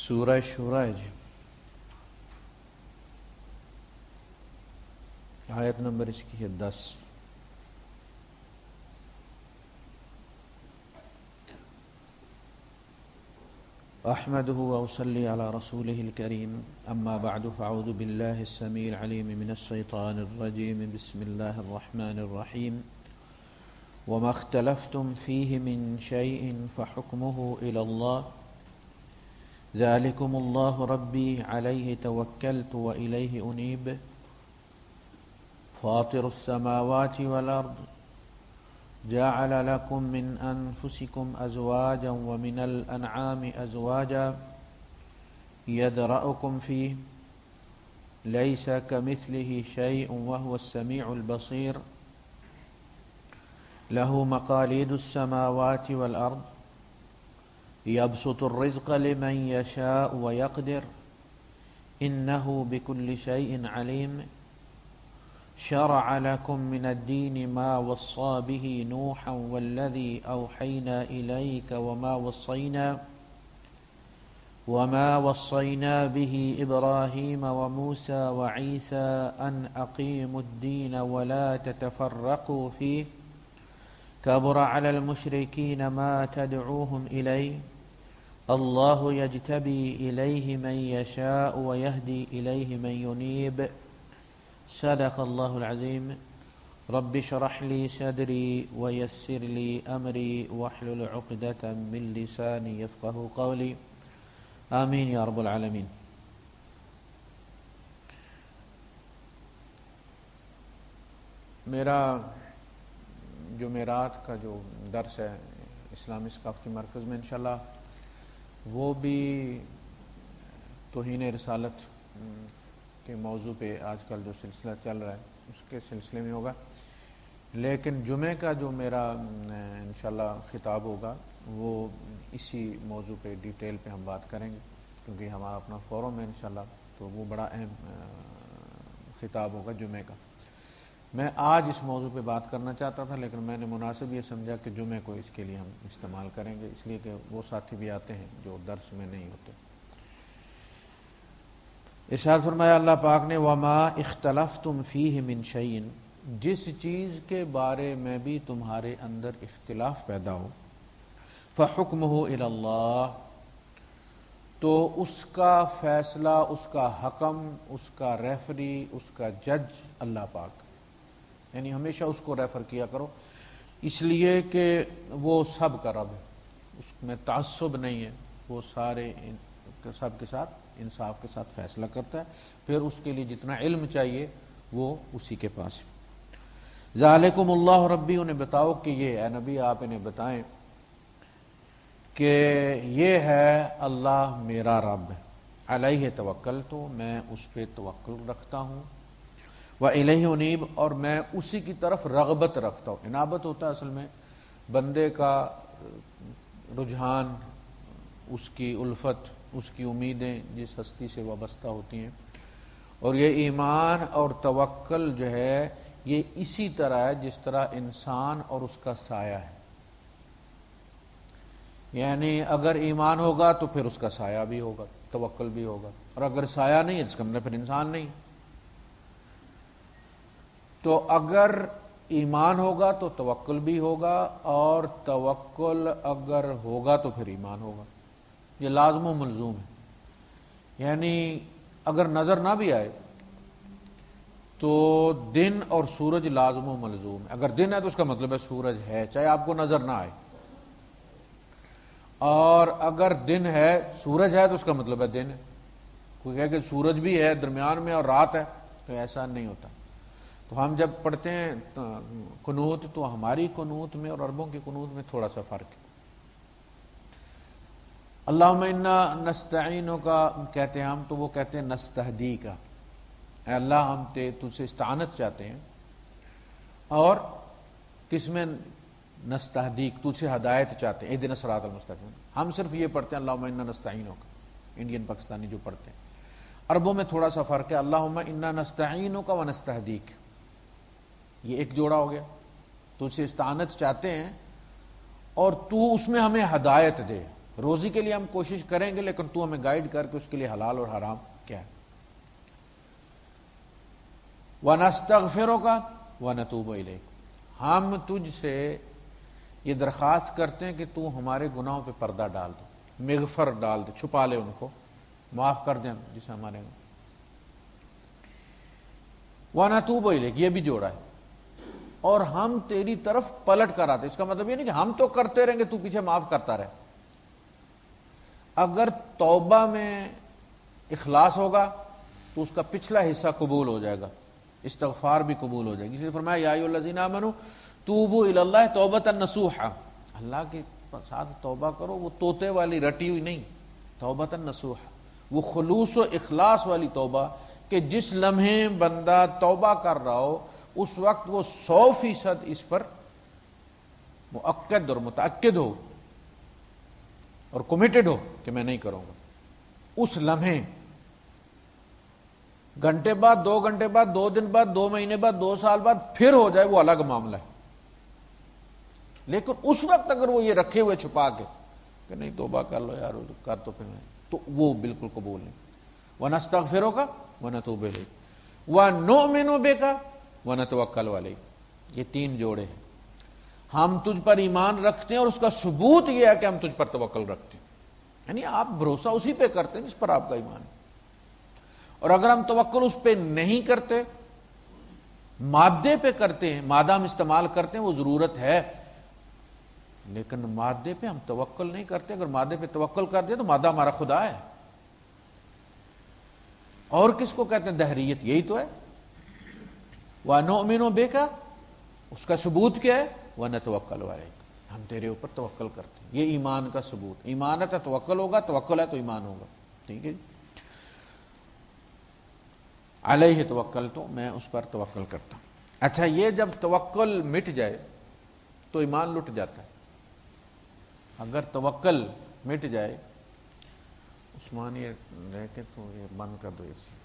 سورہ شورہ جی، آیت نمبر اس کی ہے 10۔ احمدہ واصلی علی رسولہ الکریم، اما بعد فاعوذ باللہ السمیع العلیم من الشیطان الرجیم، بسم اللہ الرحمن الرحیم۔ وما اختلفتم فیہ من شیء فحکمہ الی اللہ، ذلکم اللہ ربی علیہ توکلت والیہ انیب، فاطر السماوات والارض، جعل لكم من أنفسكم أزواجا ومن الأنعام أزواجا يذرأكم فيه، ليس كمثله شيء وهو السميع البصير، له مقاليد السماوات والأرض، يبسط الرزق لمن يشاء ويقدر، إنه بكل شيء عليم، شرع لكم من الدين ما وصى به نوحا والذي أوحينا إليك وما وصينا به إبراهيم وموسى وعيسى أن أقيموا الدين ولا تتفرقوا فيه، كبر على المشركين ما تدعوهم إليه، الله يجتبي إليه من يشاء ويهدي إليه من ينيب، صدق اللہ العظیم۔ رب اشرح لی صدری ویسر لی امری واحلل عقدۃ من لسانی یفقہوا قولی، آمین یا رب العالمین۔ میرا جمعرات کا جو درس ہے اسلامی ثقافتی مرکز میں انشاءاللہ، وہ بھی توہین رسالت کے موضوع پہ آج کل جو سلسلہ چل رہا ہے اس کے سلسلے میں ہوگا، لیکن جمعے کا جو میرا انشاءاللہ خطاب ہوگا وہ اسی موضوع پہ ڈیٹیل پہ ہم بات کریں گے، کیونکہ ہمارا اپنا فورم ہے انشاءاللہ، تو وہ بڑا اہم خطاب ہوگا جمعے کا۔ میں آج اس موضوع پہ بات کرنا چاہتا تھا، لیکن میں نے مناسب یہ سمجھا کہ جمعے کو اس کے لیے ہم استعمال کریں گے، اس لیے کہ وہ ساتھی بھی آتے ہیں جو درس میں نہیں ہوتے۔ ارشاد فرمایا اللہ پاک نے، وما اختلفتم فیہ من شیء، جس چیز کے بارے میں بھی تمہارے اندر اختلاف پیدا ہو، فحکمہ الی اللہ، تو اس کا فیصلہ، اس کا حکم، اس کا ریفری، اس کا جج اللہ پاک، یعنی ہمیشہ اس کو ریفر کیا کرو، اس لیے کہ وہ سب کا رب ہے، اس میں تعصب نہیں ہے، وہ سارے سب کے ساتھ انصاف کے ساتھ فیصلہ کرتا ہے، پھر اس کے لیے جتنا علم چاہیے وہ اسی کے پاس ہے۔ ذالکم اللہ ربی، انہیں بتاؤ کہ یہ، اے نبی آپ انہیں بتائیں کہ یہ ہے اللہ میرا رب ہے، علیہ توکلت، میں اس پہ توکل رکھتا ہوں، والیہ انیب، اور میں اسی کی طرف رغبت رکھتا ہوں۔ انابت ہوتا ہے اصل میں بندے کا رجحان، اس کی الفت، اس کی امیدیں جس ہستی سے وابستہ ہوتی ہیں، اور یہ ایمان اور توکل جو ہے یہ اسی طرح ہے جس طرح انسان اور اس کا سایہ ہے، یعنی اگر ایمان ہوگا تو پھر اس کا سایہ بھی ہوگا، توکل بھی ہوگا، اور اگر سایہ نہیں ہے اس کا مطلب پھر انسان نہیں۔ تو اگر ایمان ہوگا تو توکل بھی ہوگا، اور توکل اگر ہوگا تو پھر ایمان ہوگا، یہ لازم و ملزوم ہے۔ یعنی اگر نظر نہ بھی آئے تو دن اور سورج لازم و ملزوم ہے، اگر دن ہے تو اس کا مطلب ہے سورج ہے، چاہے آپ کو نظر نہ آئے، اور اگر دن ہے، سورج ہے تو اس کا مطلب ہے دن ہے۔ کوئی کہے کہ سورج بھی ہے درمیان میں اور رات ہے، تو ایسا نہیں ہوتا۔ تو ہم جب پڑھتے ہیں قنوت، تو ہماری قنوت میں اور عربوں کی قنوت میں تھوڑا سا فرق ہے۔ اللہم انا نستعینو کا کہتے ہیں ہم، تو وہ کہتے ہیں نستہدی کا، اے اللہ ہم تجھ سے استعانت چاہتے ہیں، اور کس میں نستہدیک، تجھ سے ہدایت چاہتے ہیں، اہدنا الصراط المستقیم۔ ہم صرف یہ پڑھتے ہیں اللہم انا نستعینو کا، انڈین پاکستانی جو پڑھتے ہیں۔ عربوں میں تھوڑا سا فرق ہے، اللہم انا نستعینو کا ونستہدیک، یہ ایک جوڑا ہو گیا، تجھ سے استعانت چاہتے ہیں اور تو اس میں ہمیں ہدایت دے، روزی کے لیے ہم کوشش کریں گے، لیکن تو ہمیں گائیڈ کر کے اس کے لیے حلال اور حرام کیا ہے۔ وَنَسْتَغْفِرُكَ وَنَتُوبُ إِلَيْكَ، ہم تجھ سے یہ درخواست کرتے ہیں کہ تو ہمارے گناہوں پہ پردہ ڈال دو، مغفر ڈال دے، چھپا لے ان کو، معاف کر دیں جسے ہمارے وَنَتُوبُ إِلَيْكَ، یہ بھی جوڑا ہے، اور ہم تیری طرف پلٹ کر آتے۔ اس کا مطلب یہ نہیں کہ ہم تو کرتے رہیں گے تو پیچھے معاف کرتا رہے۔ اگر توبہ میں اخلاص ہوگا تو اس کا پچھلا حصہ قبول ہو جائے گا، استغفار بھی قبول ہو جائے گی۔ اس لیے فرمایا یا ایھا الذین آمنوا توبوا الی اللہ توبۃ نصوحا، اللہ کے ساتھ توبہ کرو، وہ طوطے والی رٹی ہوئی نہیں، توبۃ نصوحا، وہ خلوص و اخلاص والی توبہ کہ جس لمحے بندہ توبہ کر رہا ہو اس وقت وہ 100% اس پر مؤکد اور متأکد ہو اور کمیٹڈ ہو کہ میں نہیں کروں گا۔ اس لمحے گھنٹے بعد، 2 گھنٹے بعد، 2 دن بعد، 2 مہینے بعد، 2 سال بعد پھر ہو جائے وہ الگ معاملہ ہے، لیکن اس وقت اگر وہ یہ رکھے ہوئے چھپا کے کہ نہیں توبہ کر لو یار کر تو پھر میں، تو وہ بالکل قبول نہیں۔ وَنَسْتَغْفِرُكَ وَنَتُوبُ إِلَيْكَ وَنُؤْمِنُ بِكَ وَنَتَوَكَّلُ عَلَيْكَ، یہ 3 جوڑے ہیں۔ ہم تجھ پر ایمان رکھتے ہیں اور اس کا ثبوت یہ ہے کہ ہم تجھ پر توکل رکھتے ہیں، یعنی آپ بھروسہ اسی پہ کرتے ہیں جس پر آپ کا ایمان ہے۔ اور اگر ہم توکل اس پہ نہیں کرتے، مادے پہ کرتے ہیں، مادہ ہم استعمال کرتے ہیں وہ ضرورت ہے، لیکن مادے پہ ہم توکل نہیں کرتے۔ اگر مادے پہ توکل کر دیں تو مادہ ہمارا خدا ہے، اور کس کو کہتے ہیں دہریت، یہی تو ہے۔ وَنُؤْمِنُ بِكَ، اس کا ثبوت کیا ہے، وَنَتَوَكَّلُ عَلَيْكَ، ہم تیرے اوپر توکل کرتے ہیں، یہ ایمان کا ثبوت۔ ایمان ہے تو توکل ہوگا، توکل ہے تو ایمان ہوگا، ٹھیک ہے۔ علیہ توکلت، میں اس پر توکل کرتا ہوں۔ اچھا، یہ جب توکل مٹ جائے تو ایمان لٹ جاتا ہے۔ اگر توکل مٹ جائے، عثمان یہ رہ کے تو یہ بند کر دو اسے،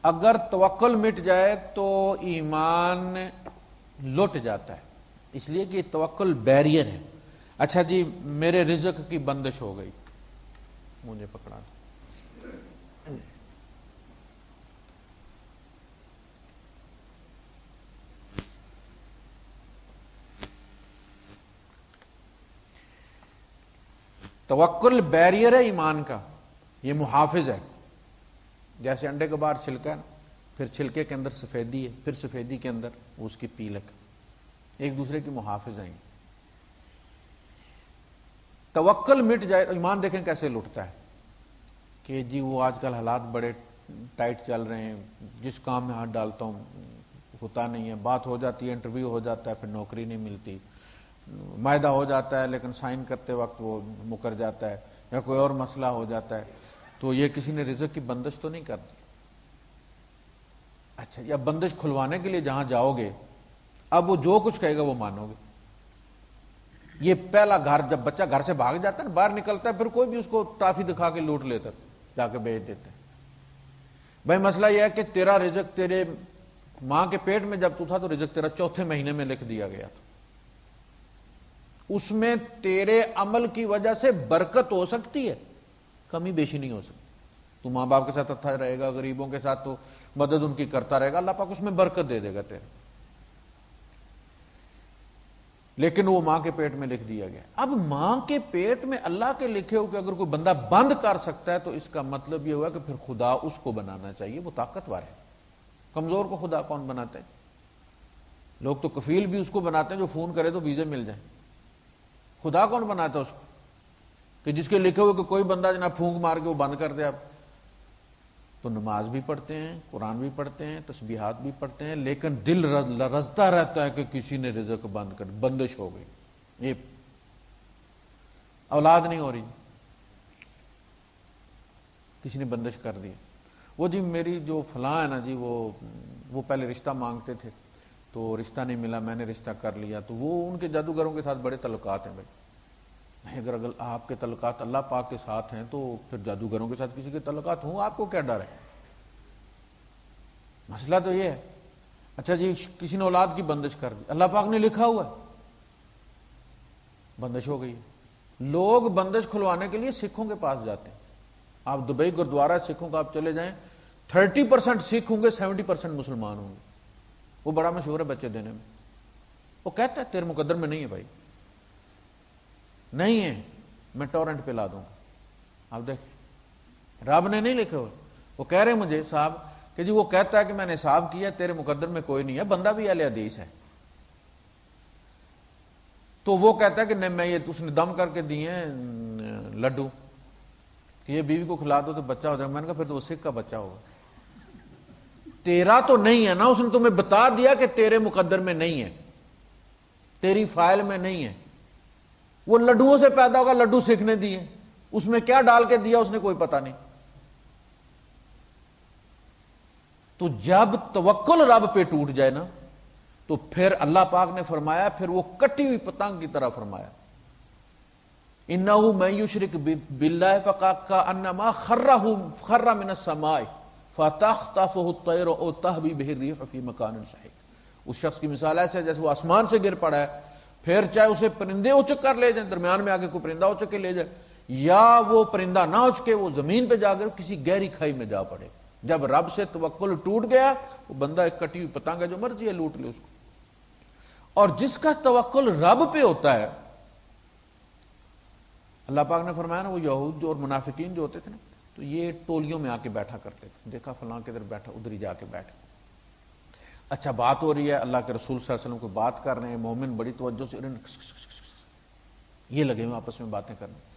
اگر توکل مٹ جائے تو ایمان لٹ جاتا ہے، اس لیے کہ توکل بیریئر ہے۔ اچھا جی، میرے رزق کی بندش ہو گئی، مجھے پکڑا دو، توکل بیریئر ہے ایمان کا، یہ محافظ ہے۔ جیسے انڈے کے باہر چھلکا ہے، پھر چھلکے کے اندر سفیدی ہے، پھر سفیدی کے اندر اس کی پیلک، ایک دوسرے کی محافظ ہیں۔ توکل مٹ جائے تو ایمان دیکھیں کیسے لٹتا ہے کہ جی وہ آج کل حالات بڑے ٹائٹ چل رہے ہیں، جس کام میں ہاتھ ڈالتا ہوں ہوتا نہیں ہے، بات ہو جاتی ہے، انٹرویو ہو جاتا ہے، پھر نوکری نہیں ملتی، معاہدہ ہو جاتا ہے لیکن سائن کرتے وقت وہ مکر جاتا ہے، یا کوئی اور مسئلہ ہو جاتا ہے، تو یہ کسی نے رزق کی بندش تو نہیں کر دی۔ اچھا، یا بندش کھلوانے کے لیے جہاں جاؤ گے، اب وہ جو کچھ کہے گا وہ مانو گے۔ یہ پہلا گھر، جب بچہ گھر سے بھاگ جاتا ہے نا، باہر نکلتا ہے، پھر کوئی بھی اس کو ٹرافی دکھا کے لوٹ لیتا، جا کے بیچ دیتا ہے۔ بھائی مسئلہ یہ ہے کہ تیرا رزق تیرے ماں کے پیٹ میں جب تو تھا تو رزق تیرا 4تھے مہینے میں لکھ دیا گیا تھا، اس میں تیرے عمل کی وجہ سے برکت ہو سکتی ہے، کمی بیشی نہیں ہو سکتی۔ تو ماں باپ کے ساتھ اچھا رہے گا، غریبوں کے ساتھ تو مدد ان کی کرتا رہے گا، اللہ پاک اس میں برکت دے دے گا تیرے، لیکن وہ ماں کے پیٹ میں لکھ دیا گیا۔ اب ماں کے پیٹ میں اللہ کے لکھے ہو کہ اگر کوئی بندہ بند کر سکتا ہے تو اس کا مطلب یہ ہوا کہ پھر خدا اس کو بنانا چاہیے، وہ طاقتور ہے۔ کمزور کو خدا کون بناتا ہے؟ لوگ تو کفیل بھی اس کو بناتے ہیں جو فون کرے تو ویزے مل جائیں، خدا کون بناتا ہے اس کو کہ جس کے لکھے ہوئے کہ کوئی بندہ جناب پھونک مار کے وہ بند کر دے؟ آپ تو نماز بھی پڑھتے ہیں، قرآن بھی پڑھتے ہیں، تسبیحات بھی پڑھتے ہیں، لیکن دل لرزتا رہتا ہے کہ کسی نے رزق بند کر، بندش ہو گئی، یہ اولاد نہیں ہو رہی، کسی نے بندش کر دی۔ وہ جی میری جو فلاں ہے نا جی، وہ پہلے رشتہ مانگتے تھے تو رشتہ نہیں ملا، میں نے رشتہ کر لیا، تو وہ ان کے جادوگروں کے ساتھ بڑے تعلقات ہیں۔ بھائی اگر آپ کے تعلقات اللہ پاک کے ساتھ ہیں تو پھر جادوگروں کے ساتھ کسی کے تعلقات ہوں، آپ کو کیا ڈر ہے؟ مسئلہ تو یہ ہے۔ اچھا جی، کسی نے اولاد کی بندش کر دی، اللہ پاک نے لکھا ہوا ہے، بندش ہو گئی. لوگ بندش کھلوانے کے لیے سکھوں کے پاس جاتے ہیں. آپ دبئی گردوارہ سکھوں کا آپ چلے جائیں, 30% سکھ ہوں گے, 70% مسلمان ہوں گے. وہ بڑا مشہور ہے بچے دینے میں. وہ کہتا ہے تیرے مقدر میں نہیں ہے بھائی, نہیں ہے, میں ٹورنٹ پہ لا دوں گا. آپ دیکھیں, رب نے نہیں لکھے ہوئے. وہ کہہ رہے ہیں مجھے صاحب کہ جی وہ کہتا ہے کہ میں نے حساب کیا, تیرے مقدر میں کوئی نہیں ہے, بندہ بھی اہل حدیث ہے. تو وہ کہتا ہے کہ نہیں, میں یہ اس نے دم کر کے دیے لڈو کہ یہ بیوی کو کھلا دو تو بچہ ہو جائے. میں نے کہا پھر تو وہ سکھ کا بچہ ہوگا. تیرا تو نہیں ہے نا, اس نے تمہیں بتا دیا کہ تیرے مقدر میں نہیں ہے, تیری فائل میں نہیں ہے. وہ لڈوؤں سے پیدا ہوگا, لڈو سکھ نے دیے, اس میں کیا ڈال کے دیا اس نے کوئی پتہ نہیں. تو جب توکل رب پہ ٹوٹ جائے نا, تو پھر اللہ پاک نے فرمایا, پھر وہ کٹی ہوئی پتنگ کی طرح فرمایا, انہ من یشرک باللہ فکأنما خر من السماء فتخطفہ الطیر او تہوی بہ الریح فی مکان صحیح. اس شخص کی مثال ایسے جیسے وہ آسمان سے گر پڑا ہے, پھر چاہے اسے پرندے اچک کر لے جائیں, درمیان میں آگے کوئی پرندہ اچک کے لے جائے, یا وہ پرندہ نہ اچکے وہ زمین پہ جا کر کسی گہری کھائی میں جا پڑے. جب رب سے توکل ٹوٹ گیا, وہ بندہ ایک کٹی ہوئی پتنگ ہے, جو مرضی ہے لوٹ لے اس کو. اور جس کا توکل رب پہ ہوتا ہے, اللہ پاک نے فرمایا نا, وہ یہود جو اور منافقین جو ہوتے تھے نا, تو یہ ٹولیوں میں آ کے بیٹھا کرتے تھے. دیکھا فلاں کدھر بیٹھا, ادھر ہی جا کے بیٹھ. اچھا بات ہو رہی ہے, اللہ کے رسول صلی اللہ علیہ وسلم کو بات کر رہے ہیں, مومن بڑی توجہ سے یہ لگے ہوئے آپس میں باتیں کرنے.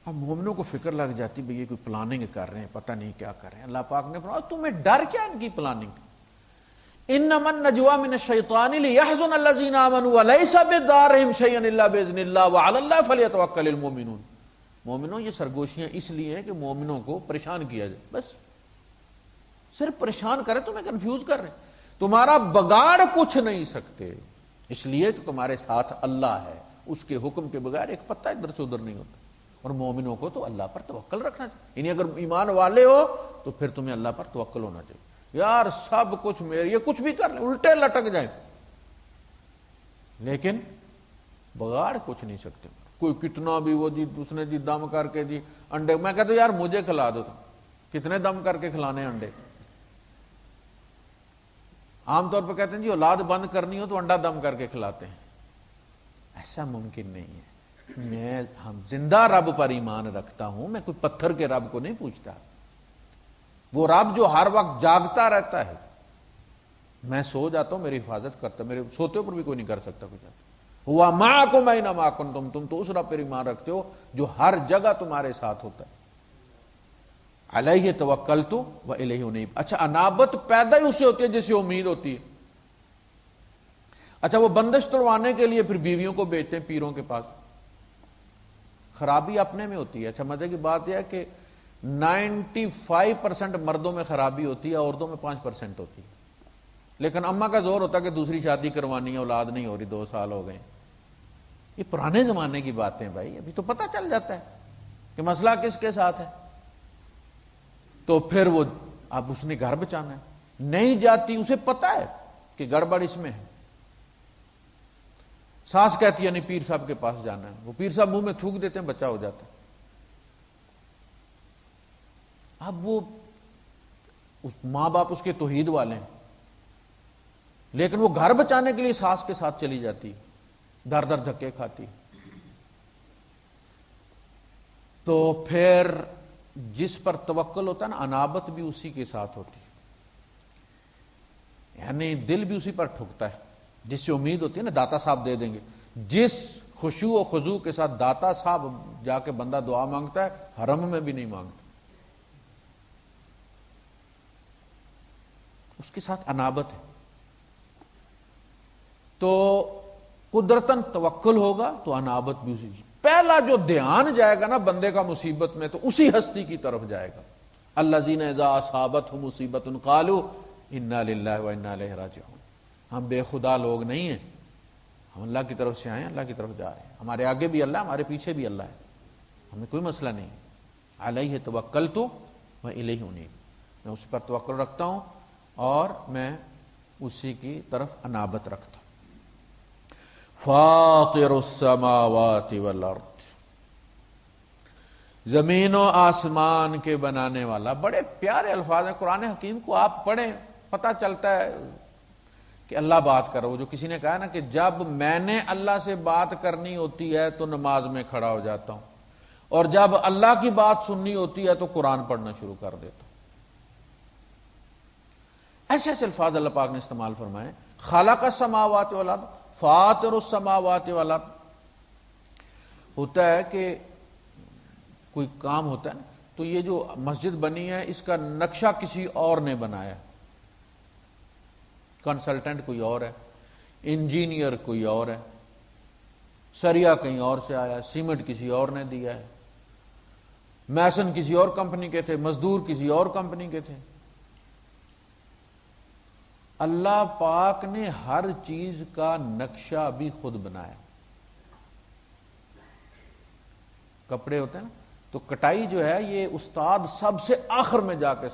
اب مومنوں کو فکر لگ جاتی بھئی یہ کوئی پلاننگ کر رہے ہیں, پتہ نہیں کیا کر رہے ہیں. اللہ پاک نے فرمایا تمہیں ڈر کیا ان کی پلاننگ, انما النجوى من الشیطان لیحزن الذین آمنوا ولیس بضارهم شیئا الا باذن اللہ وعلی اللہ فلیتوکل المؤمنون. مومنوں یہ سرگوشیاں اس لیے ہیں کہ مومنوں کو پریشان کیا جائے, بس صرف پریشان کرے, تمہیں کنفیوز کر رہے ہیں. تمہارا بگاڑ کچھ نہیں سکتے, اس لیے کہ تمہارے ساتھ اللہ ہے, اس کے حکم کے بغیر ایک پتہ ادھر سے ادھر نہیں ہوتا. اور مومنوں کو تو اللہ پر توکل رکھنا چاہیے. یعنی اگر ایمان والے ہو تو پھر تمہیں اللہ پر توکل ہونا چاہیے. یار سب کچھ میرے, یہ کچھ بھی کر لیں, الٹے لٹک جائیں, لیکن بگاڑ کچھ نہیں سکتے. کوئی کتنا بھی وہ جی اس نے جی دم کر کے جی انڈے, میں کہتا ہوں یار مجھے کھلا دو, تو کتنے دم کر کے کھلانے انڈے. عام طور پہ کہتے ہیں جی اولاد بند کرنی ہو تو انڈا دم کر کے کھلاتے ہیں. ایسا ممکن نہیں ہے. میں ہم زندہ رب پر ایمان رکھتا ہوں, میں کوئی پتھر کے رب کو نہیں پوچھتا. وہ رب جو ہر وقت جاگتا رہتا ہے, میں سو جاتا ہوں میری حفاظت کرتا ہے, میرے سوتے پر بھی کوئی نہیں کر سکتا کچھ. ہوا معکم اینما کنتم, تم تو اس رب پر ایمان رکھتے ہو جو ہر جگہ تمہارے ساتھ ہوتا ہے. علیہ توکلت و الیہ انیب. اچھا انابت پیدا ہی اس سے ہوتی ہے جس سے امید ہوتی ہے. اچھا وہ بندش توڑوانے کے لیے پھر بیویوں کو بیچتے ہیں پیروں کے پاس. خرابی اپنے میں ہوتی ہے. اچھا مزے کی بات یہ ہے کہ 95% مردوں میں خرابی ہوتی ہے, عورتوں میں 5% ہوتی ہے. لیکن اماں کا زور ہوتا ہے کہ دوسری شادی کروانی ہے, اولاد نہیں ہو رہی, 2 سال ہو گئے. یہ پرانے زمانے کی باتیں بھائی, ابھی تو پتہ چل جاتا ہے کہ مسئلہ کس کے ساتھ ہے. تو پھر وہ اب اس نے گھر بچانا ہے, نہیں جاتی, اسے پتہ ہے کہ گڑبڑ اس میں ہے. ساس کہتی ہے نہیں پیر صاحب کے پاس جانا ہے, وہ پیر صاحب منہ میں تھوک دیتے ہیں, بچہ ہو جاتا ہے. اب وہ ماں باپ اس کے توحید والے ہیں, لیکن وہ گھر بچانے کے لیے ساس کے ساتھ چلی جاتی, در در دھکے کھاتی. تو پھر جس پر توکل ہوتا ہے نا, انابت بھی اسی کے ساتھ ہوتی ہے. یعنی دل بھی اسی پر ٹھکتا ہے جس سے امید ہوتی ہے نا داتا صاحب دے دیں گے. جس خشوع و خضوع کے ساتھ داتا صاحب جا کے بندہ دعا مانگتا ہے, حرم میں بھی نہیں مانگتا, اس کے ساتھ انابت ہے. تو قدرتاً توکل ہوگا تو انابت بھی اسی. پہلا جو دھیان جائے گا نا بندے کا مصیبت میں, تو اسی ہستی کی طرف جائے گا. الذین اذا اصابتهم مصیبۃ قالوا انا للہ و انا الیہ راجعون. ہم بے خدا لوگ نہیں ہیں, ہم اللہ کی طرف سے آئے ہیں, اللہ کی طرف جا رہے ہیں. ہمارے آگے بھی اللہ, ہمارے پیچھے بھی اللہ ہے, ہمیں کوئی مسئلہ نہیں. علیہ توکلت و الیہ انیب. میں اس پر توکل رکھتا ہوں اور میں اسی کی طرف انابت رکھتا ہوں. فاطر السماوات والارض، زمین و آسمان کے بنانے والا. بڑے پیارے الفاظ ہیں. قرآن حکیم کو آپ پڑھیں، پتہ چلتا ہے کہ اللہ بات کرو. جو کسی نے کہا نا کہ جب میں نے اللہ سے بات کرنی ہوتی ہے تو نماز میں کھڑا ہو جاتا ہوں، اور جب اللہ کی بات سننی ہوتی ہے تو قرآن پڑھنا شروع کر دیتا ہوں. ایسے ایسے الفاظ اللہ پاک نے استعمال فرمائے. خلق السماوات والارض، فاطر السماوات والارض. ہوتا ہے کہ کوئی کام ہوتا ہے نا، تو یہ جو مسجد بنی ہے اس کا نقشہ کسی اور نے بنایا، کنسلٹنٹ کوئی اور ہے، انجینئر کوئی اور ہے، سریا کہیں اور سے آیا، سیمنٹ کسی اور نے دیا ہے، میسن کسی اور کمپنی کے تھے، مزدور کسی اور کمپنی کے تھے. اللہ پاک نے ہر چیز کا نقشہ بھی خود بنایا. کپڑے ہوتے ہیں نا، تو کٹائی جو ہے یہ استاد سب سے آخر میں جا کے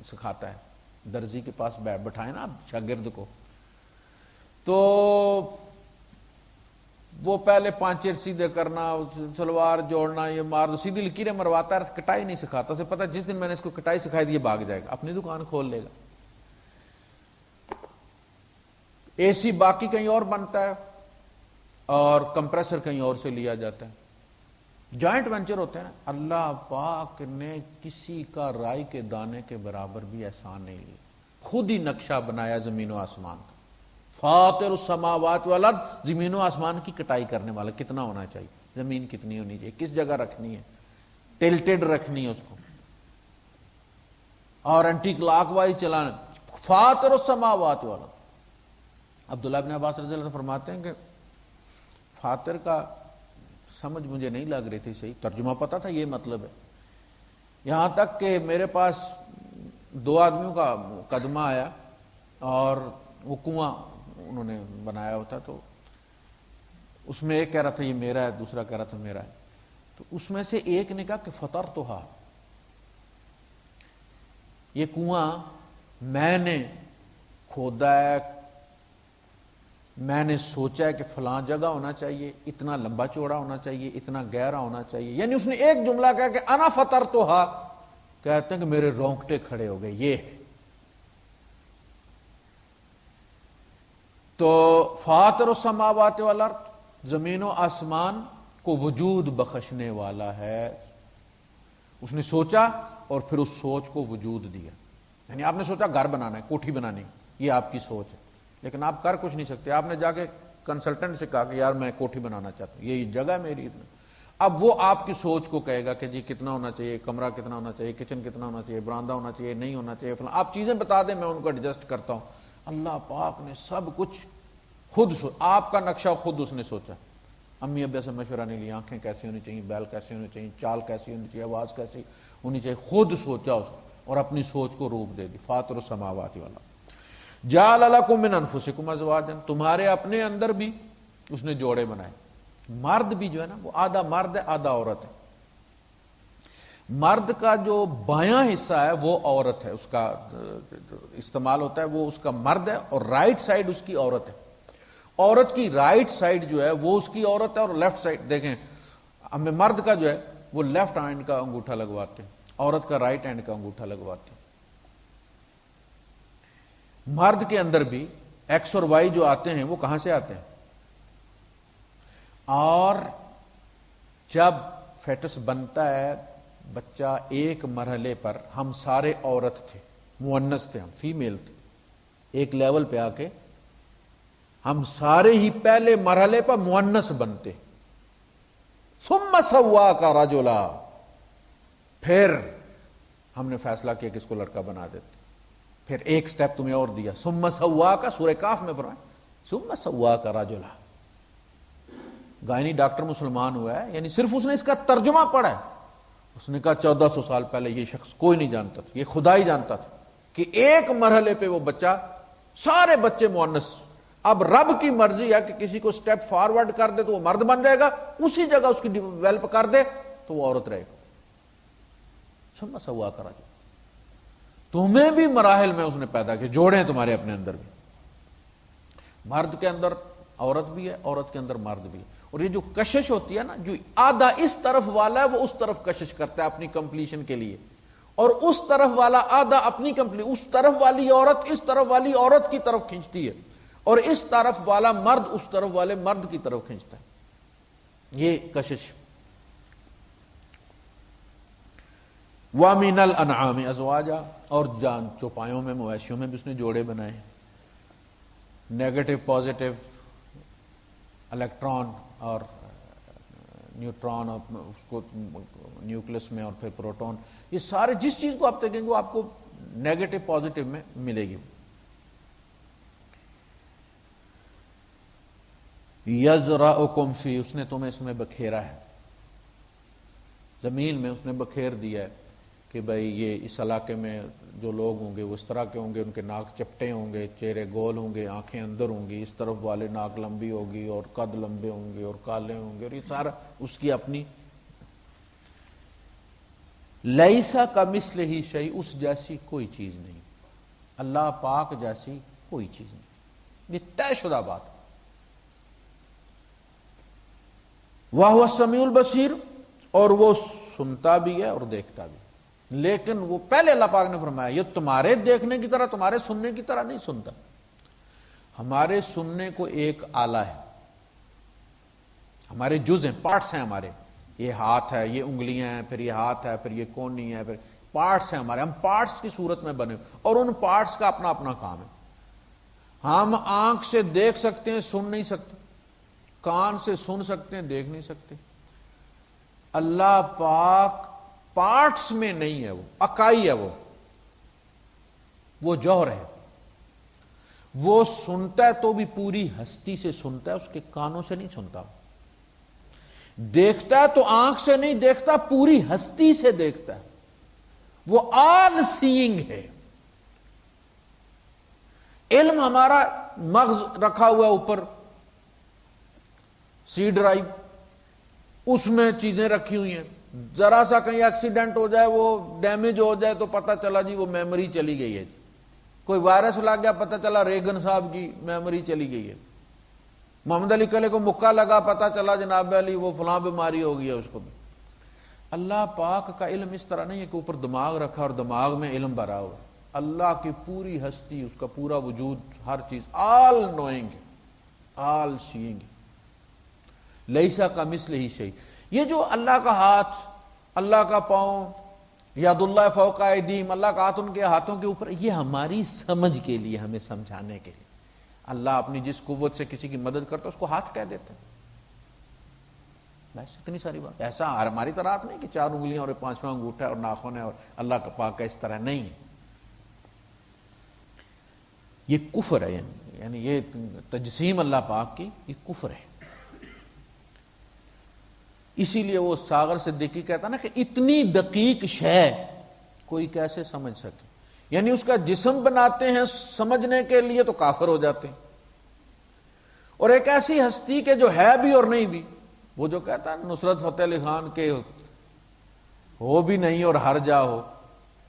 سکھاتا ہے. درزی کے پاس بٹھائے نا آپ شاگرد کو، تو وہ پہلے پانچے سیدھے کرنا، سلوار جوڑنا، یہ مار دو، سیدھی لکیریں مرواتا ہے، کٹائی نہیں سکھاتا. اسے پتا جس دن میں نے اس کو کٹائی سکھائی دی یہ بھاگ جائے گا، اپنی دکان کھول لے گا. اے سی باقی کہیں اور بنتا ہے اور کمپریسر کہیں اور سے لیا جاتا ہے. جوائنٹ وینچر ہوتے ہیں نا. اللہ پاک نے کسی کا رائی کے دانے کے برابر بھی احسان نہیں لیا، خود ہی نقشہ بنایا زمین و آسمان کا. فاطر السماوات والارض، زمین و آسمان کی کٹائی کرنے والا. کتنا ہونا چاہیے، زمین کتنی ہونی چاہیے، کس جگہ رکھنی ہے، ٹلٹڈ رکھنی ہے اس کو، اور اینٹی کلاک وائز چلانا. فاطر السماوات والارض. عبداللہ بن عباس رضی اللہ عنہ فرماتے ہیں کہ فاطر کا سمجھ مجھے نہیں لگ رہی تھی صحیح، ترجمہ پتا تھا یہ مطلب ہے. یہاں تک کہ میرے پاس دو آدمیوں کا مقدمہ آیا اور وہ کنواں انہوں نے بنایا ہوتا، تو اس میں ایک کہہ رہا تھا یہ میرا ہے، دوسرا کہہ رہا تھا میرا ہے. تو اس میں سے ایک نے کہا کہ فطر تو ہا، یہ کنواں میں نے کھودا ہے، میں نے سوچا ہے کہ فلاں جگہ ہونا چاہیے، اتنا لمبا چوڑا ہونا چاہیے، اتنا گہرا ہونا چاہیے. یعنی اس نے ایک جملہ کہا کہ انا فطر تو ہا، کہتے ہیں کہ میرے رونگٹے کھڑے ہو گئے. یہ تو فاطر السماوات والارض، زمین و آسمان کو وجود بخشنے والا ہے. اس نے سوچا اور پھر اس سوچ کو وجود دیا. یعنی آپ نے سوچا گھر بنانا ہے، کوٹھی بنانی، یہ آپ کی سوچ ہے، لیکن آپ کر کچھ نہیں سکتے. آپ نے جا کے کنسلٹنٹ سے کہا کہ یار میں کوٹھی بنانا چاہتا ہوں، یہی جگہ میری. اب وہ آپ کی سوچ کو کہے گا کہ جی کتنا ہونا چاہیے، کمرہ کتنا ہونا چاہیے، کچن کتنا ہونا چاہیے، برآمدہ ہونا چاہیے، نہیں ہونا چاہیے، فلاں. آپ چیزیں بتا دیں، میں ان کو ایڈجسٹ کرتا ہوں. اللہ پاک نے سب کچھ خود آپ کا نقشہ خود اس نے سوچا. امی ابا سے مشورہ نہیں لیا، آنکھیں کیسی ہونی چاہیے، بیل کیسی ہونی چاہیے، چال کیسی ہونی چاہیے، آواز کیسی ہونی چاہیے، خود سوچا اس اور اپنی سوچ کو روپ دے دی. فاطر السماوات والارض جعل لکم من انفسکم ازواجا، تمہارے اپنے اندر بھی اس نے جوڑے بنائے. مرد بھی جو ہے نا وہ آدھا مرد ہے آدھا عورت ہے. مرد کا جو بایاں حصہ ہے وہ عورت ہے، اس کا استعمال ہوتا ہے، وہ اس کا مرد ہے، اور رائٹ سائڈ اس کی عورت ہے. عورت کی رائٹ سائڈ جو ہے وہ اس کی عورت ہے، اور لیفٹ سائڈ دیکھیں ہمیں مرد کا جو ہے وہ لیفٹ ہینڈ کا انگوٹھا لگواتے ہیں، عورت کا رائٹ ہینڈ کا انگوٹھا لگواتے ہیں. مرد کے اندر بھی ایکس اور وائی جو آتے ہیں وہ کہاں سے آتے ہیں؟ اور جب فیٹس بنتا ہے بچہ ایک مرحلے پر ہم سارے عورت تھے، مؤنث تھے، ہم فیمیل تھے. ایک لیول پہ آ کے ہم سارے ہی پہلے مرحلے پر مؤنث بنتے. ثم سواک رجلا، پھر ہم نے فیصلہ کیا کہ اس کو لڑکا بنا دیتے. پھر ایک سٹیپ تمہیں اور دیا، ثم سواک، سورہ کاف میں فرمایا ثم سواک رجلا. گائنی ڈاکٹر مسلمان ہوا ہے، یعنی صرف اس نے اس کا ترجمہ پڑھا ہے. اس نے کہا 1400 سال پہلے یہ شخص کوئی نہیں جانتا تھا، یہ خدا ہی جانتا تھا کہ ایک مرحلے پہ وہ بچہ، سارے بچے مؤنث. اب رب کی مرضی ہے کہ کسی کو سٹیپ فارورڈ کر دے تو وہ مرد بن جائے گا، اسی جگہ اس کی ڈیولپ کر دے تو وہ عورت رہے گا. ثم سواک رجلا، تمہیں بھی مراحل میں اس نے پیدا کیا، جوڑے ہیں تمہارے اپنے اندر بھی. مرد کے اندر عورت بھی ہے، عورت کے اندر مرد بھی ہے. اور یہ جو کشش ہوتی ہے نا، جو آدھا اس طرف والا ہے وہ اس طرف کشش کرتا ہے اپنی کمپلیشن کے لیے، اور اس طرف والا آدھا اپنی اس طرف والی عورت اس طرف والی عورت کی طرف کھینچتی ہے، اور اس طرف والا مرد اس طرف والے مرد کی طرف کھینچتا ہے. یہ کشش. وَمِنَ الْأَنْعَامِ أَزْوَاجًا، اور جان چوپایوں میں، مویشیوں میں بھی اس نے جوڑے بنائے، نیگیٹو پازیٹو، الیکٹران اور نیوٹران، اور اس کو نیوکلس میں، اور پھر پروٹون. یہ سارے جس چیز کو آپ دیکھیں گے وہ آپ کو نیگیٹو پازیٹو میں ملے گی. یزرعکم فی، اس نے تمہیں اس میں بکھیرا ہے، زمین میں اس نے بکھیر دیا ہے کہ بھئی یہ اس علاقے میں جو لوگ ہوں گے وہ اس طرح کے ہوں گے، ان کے ناک چپٹے ہوں گے، چہرے گول ہوں گے، آنکھیں اندر ہوں گی، اس طرف والے ناک لمبی ہوگی اور قد لمبے ہوں گے اور کالے ہوں گے، اور یہ سارا اس کی اپنی. لیسا کمثلہ شیء، اس جیسی کوئی چیز نہیں، اللہ پاک جیسی کوئی چیز نہیں، یہ طے شدہ بات. وَهُوَ السَّمِيعُ الْبَصِيرُ، اور وہ سنتا بھی ہے اور دیکھتا بھی. لیکن وہ پہلے اللہ پاک نے فرمایا یہ تمہارے دیکھنے کی طرح، تمہارے سننے کی طرح نہیں سنتا. ہمارے سننے کو ایک آلہ ہے، ہمارے جز ہیں، پارٹس ہیں ہمارے، یہ ہاتھ ہے، یہ انگلیاں ہیں، پھر یہ ہاتھ ہے، پھر یہ کونی ہے، پھر پارٹس ہیں ہمارے. ہم پارٹس کی صورت میں بنے، اور ان پارٹس کا اپنا اپنا کام ہے. ہم آنکھ سے دیکھ سکتے ہیں، سن نہیں سکتے، کان سے سن سکتے ہیں، دیکھ نہیں سکتے. اللہ پاک پارٹس میں نہیں ہے، وہ اکائی ہے، وہ جوہر ہے. وہ سنتا ہے تو بھی پوری ہستی سے سنتا ہے، اس کے کانوں سے نہیں سنتا. دیکھتا ہے تو آنکھ سے نہیں دیکھتا، پوری ہستی سے دیکھتا ہے. وہ آل سینگ ہے. علم ہمارا مغز رکھا ہوا اوپر، سی ڈرائیو، اس میں چیزیں رکھی ہوئی ہیں. ذرا سا کہیں ایکسیڈنٹ ہو جائے، وہ ڈیمیج ہو جائے تو پتہ چلا جی وہ میموری چلی گئی ہے. کوئی وائرس لگ گیا، پتہ چلا ریگن صاحب کی میموری چلی گئی ہے. محمد علی کلے کو مکہ لگا، پتہ چلا جناب علی وہ فلاں بیماری ہو گئی ہے اس کو بھی. اللہ پاک کا علم اس طرح نہیں ہے کہ اوپر دماغ رکھا اور دماغ میں علم بھرا ہوا. اللہ کی پوری ہستی، اس کا پورا وجود، ہر چیز آل نوئنگ، آل سیئنگ. لیسا کمثلہ شیء. یہ جو اللہ کا ہاتھ، اللہ کا پاؤں، ید اللہ فوق ایدیہم، اللہ کا ہاتھ ان کے ہاتھوں کے اوپر، یہ ہماری سمجھ کے لیے، ہمیں سمجھانے کے لیے. اللہ اپنی جس قوت سے کسی کی مدد کرتا ہے اس کو ہاتھ کہہ دیتے ہیں. بس اتنی ساری بات. ایسا ہماری طرح ہاتھ نہیں کہ 4 انگلیاں اور 5واں انگوٹھا اور ناخن ہے، اور اللہ کا پاک کا اس طرح نہیں. یہ کفر ہے، یعنی یہ تجسیم اللہ پاک کی، یہ کفر ہے. اسی لیے وہ ساغر صدیقی کہتا نا کہ اتنی دقیق شے کوئی کیسے سمجھ سکے. یعنی اس کا جسم بناتے ہیں سمجھنے کے لیے تو کافر ہو جاتے ہیں، اور ایک ایسی ہستی کہ جو ہے بھی اور نہیں بھی. وہ جو کہتا ہے نصرت فتح علی خان کے ہو بھی نہیں اور ہر جا ہو،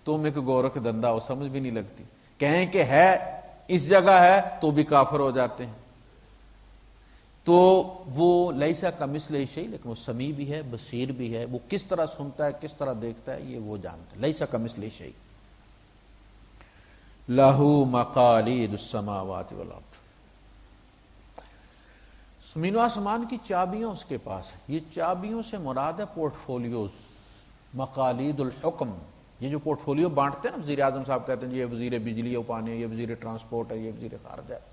تم ایک گورکھ دندہ ہو، سمجھ بھی نہیں لگتی. کہیں کہ ہے اس جگہ ہے تو بھی کافر ہو جاتے ہیں. تو وہ لیسا کمثلہ شیء، لیکن وہ سمیع بھی ہے، بصیر بھی ہے. وہ کس طرح سنتا ہے، کس طرح دیکھتا ہے، یہ وہ جانتا ہے. لیسا کمثلہ شیء. لہ مقالید السماوات والارض. زمین و آسمان کی چابیاں اس کے پاس ہیں. یہ چابیوں سے مراد ہے پورٹ فولیوز، مقالید الحکم. یہ جو پورٹ فولیو بانٹتے ہیں نا، وزیر اعظم صاحب کہتے ہیں یہ وزیر بجلی و پانی ہے، یہ وزیر ٹرانسپورٹ ہے، یہ وزیر خارجہ ہے.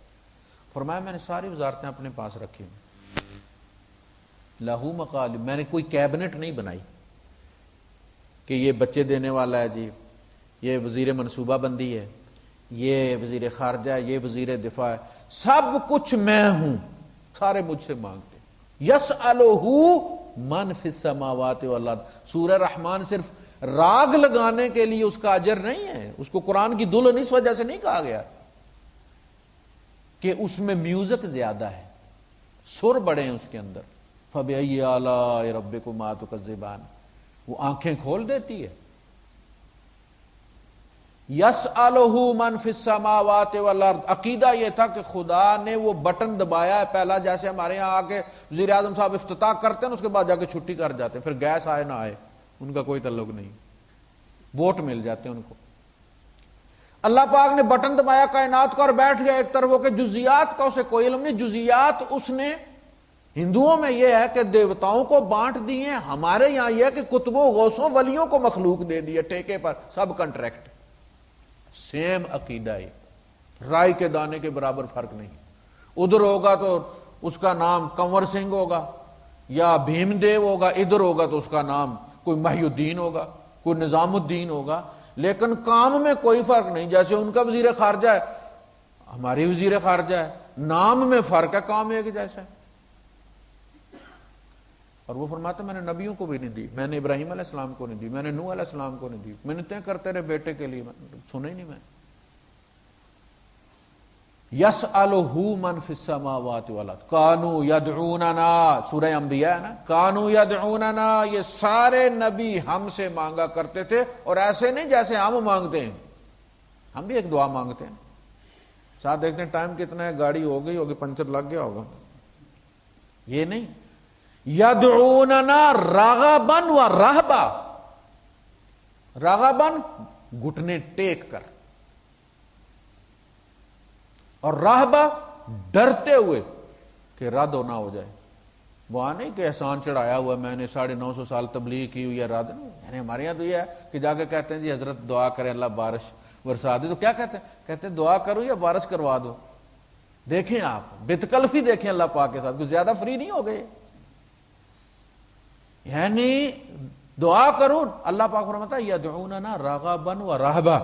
فرمایا میں نے ساری وزارتیں اپنے پاس رکھی ہیں. لہو مقالید، میں نے کوئی کیبنٹ نہیں بنائی کہ یہ بچے دینے والا ہے جی، یہ وزیر منصوبہ بندی ہے، یہ وزیر خارجہ ہے، یہ وزیر دفاع ہے. سب کچھ میں ہوں، سارے مجھ سے مانگتے. یسألہ من فی السماوات والارض. سورہ رحمان صرف راگ لگانے کے لیے اس کا اجر نہیں ہے. اس کو قرآن کی دلہن اس وجہ سے نہیں کہا گیا کہ اس میں میوزک زیادہ ہے، سر بڑے ہیں اس کے اندر. فَبِأَيِّ آلَاءِ رَبِّكُمَا تُكَذِّبَانِ. وہ آنکھیں کھول دیتی ہے. یسألہ من فی السماوات والارض، عقیدہ یہ تھا کہ خدا نے وہ بٹن دبایا ہے پہلا، جیسے ہمارے یہاں آ کے وزیر اعظم صاحب افتتاح کرتے ہیں اس کے بعد جا کے چھٹی کر جاتے ہیں، پھر گیس آئے نہ آئے ان کا کوئی تعلق نہیں، ووٹ مل جاتے ہیں ان کو۔ اللہ پاک نے بٹن دبایا کائنات کا اور بیٹھ گیا ایک طرف ہو کے، جزیات کا اسے کوئی علم نہیں، جزیات اس نے، ہندوؤں میں یہ ہے کہ دیوتاؤں کو بانٹ دیے، ہمارے یہاں یہ ہے کہ کتبوں غوثوں ولیوں کو مخلوق دے دیے ٹھیکے پر، سب کنٹریکٹ، سیم عقیدہ ہے، رائی کے دانے کے برابر فرق نہیں۔ ادھر ہوگا تو اس کا نام کنور سنگھ ہوگا یا بھیم دیو ہوگا، ادھر ہوگا تو اس کا نام کوئی محی الدین ہوگا، کوئی نظام الدین ہوگا، لیکن کام میں کوئی فرق نہیں۔ جیسے ان کا وزیر خارجہ ہے، ہماری وزیر خارجہ ہے، نام میں فرق ہے، کام ایک جیسا ہے۔ اور وہ فرماتے میں نے نبیوں کو بھی نہیں دی، میں نے ابراہیم علیہ السلام کو نہیں دی، میں نے نوح علیہ السلام کو نہیں دی، منتیں کرتے رہے بیٹے کے لیے، سنا ہی نہیں میں۔ یسألہ من فی السماوات والارض کانوا یدعوننا، سورہ انبیاء ہے نا، کانوا یدعوننا، یہ سارے نبی ہم سے مانگا کرتے تھے، اور ایسے نہیں جیسے ہم مانگتے ہیں، ہم بھی ایک دعا مانگتے ہیں، ساتھ دیکھتے ہیں ٹائم کتنا ہے، گاڑی ہو گئی ہوگی، پنچر لگ گیا ہوگا، یہ نہیں، یدعوننا رغبا و رہبا، رغبا گھٹنے ٹیک کر، اور رہبا ڈرتے ہوئے کہ رد نہ ہو جائے۔ وہاں نہیں کہ احسان چڑھایا ہوا میں نے 950 سال تبلیغ کی ہوئی ہے، رد نہیں، یعنی ہمارے یہاں تو یہ ہے کہ جا کے کہتے ہیں جی حضرت دعا کرے اللہ بارش برسا دے، تو کیا کہتے ہیں؟ کہتے ہیں دعا کرو یا بارش کروا دو۔ دیکھیں آپ بتکلفی دیکھیں اللہ پاک کے ساتھ، کچھ زیادہ فری نہیں ہو گئے، یعنی دعا کرو، اللہ پاک فرماتا ہے یدعوننا رغبا و رہبا،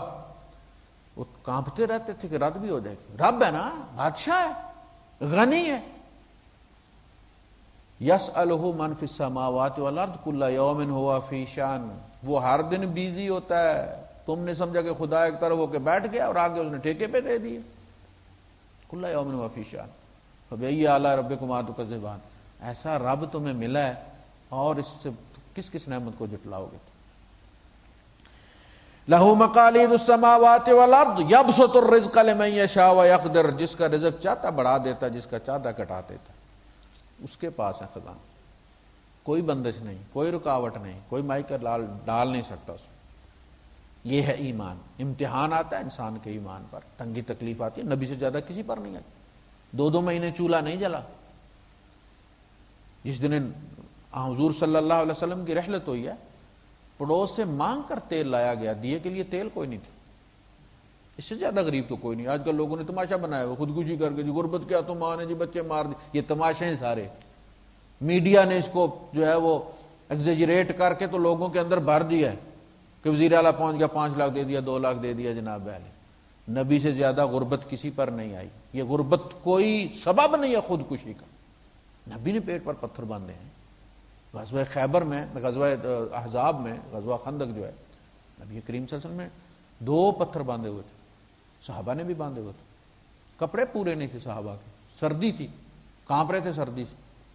وہ کانپتے رہتے تھے کہ رد بھی ہو جائے گی، رب ہے نا، بادشاہ ہے، غنی ہے۔ یسألہ من فی السماوات والارض کل یوم ہوا فی شان، وہ ہر دن بیزی ہوتا ہے، تم نے سمجھا کہ خدا ایک طرف ہو کے بیٹھ گیا اور آگے اس نے ٹھیکے پہ دے دیے، کل یوم ہوا فی شان فبأی آلاء ربکما تکذبان، ایسا رب تمہیں ملا ہے اور اس سے کس کس نعمت کو جھٹلاؤ گے؟ لہو مقالید السماوات والارض یبسط الرزق لمن یشاء ویقدر، جس کا رزق چاہتا بڑھا دیتا، جس کا چاہتا گھٹا دیتا، اس کے پاس ہے خزانہ، کوئی بندش نہیں، کوئی رکاوٹ نہیں، کوئی مائی کا ڈال نہیں سکتا اس میں۔ یہ ہے ایمان، امتحان آتا ہے انسان کے ایمان پر، تنگی تکلیف آتی ہے، نبی سے زیادہ کسی پر نہیں آتی، 2 مہینے چولہا نہیں جلا۔ جس دن حضور صلی اللہ علیہ وسلم کی رحلت ہوئی ہے، پڑوس سے مانگ کر تیل لایا گیا، دیے کے لیے تیل کوئی نہیں تھا، اس سے زیادہ غریب تو کوئی نہیں۔ آج کل لوگوں نے تماشا بنایا ہوا، خودکشی کر کے جی غربت کیا تو ماں نے جی بچے مار دی، یہ تماشے ہیں سارے، میڈیا نے اس کو جو ہے وہ ایگزیجریٹ کر کے تو لوگوں کے اندر بھر دیا ہے کہ وزیر اعلیٰ پہنچ گیا 5 لاکھ دے دیا، 2 لاکھ دے دیا، جناب علی، نبی سے زیادہ غربت کسی پر نہیں آئی۔ یہ غربت کوئی سبب نہیں ہے خودکشی کا، نبی نے پیٹ پر پتھر باندھے ہیں۔ غزوہ خیبر میں، غزوہ احزاب میں، غزوہ خندق جو ہے، نبی کریم صلی اللہ علیہ وسلم نے 2 پتھر باندھے ہوئے تھے، صحابہ نے بھی باندھے ہوئے تھے، کپڑے پورے نہیں تھے صحابہ کے، سردی تھی، کانپ رہے تھے سردی سے،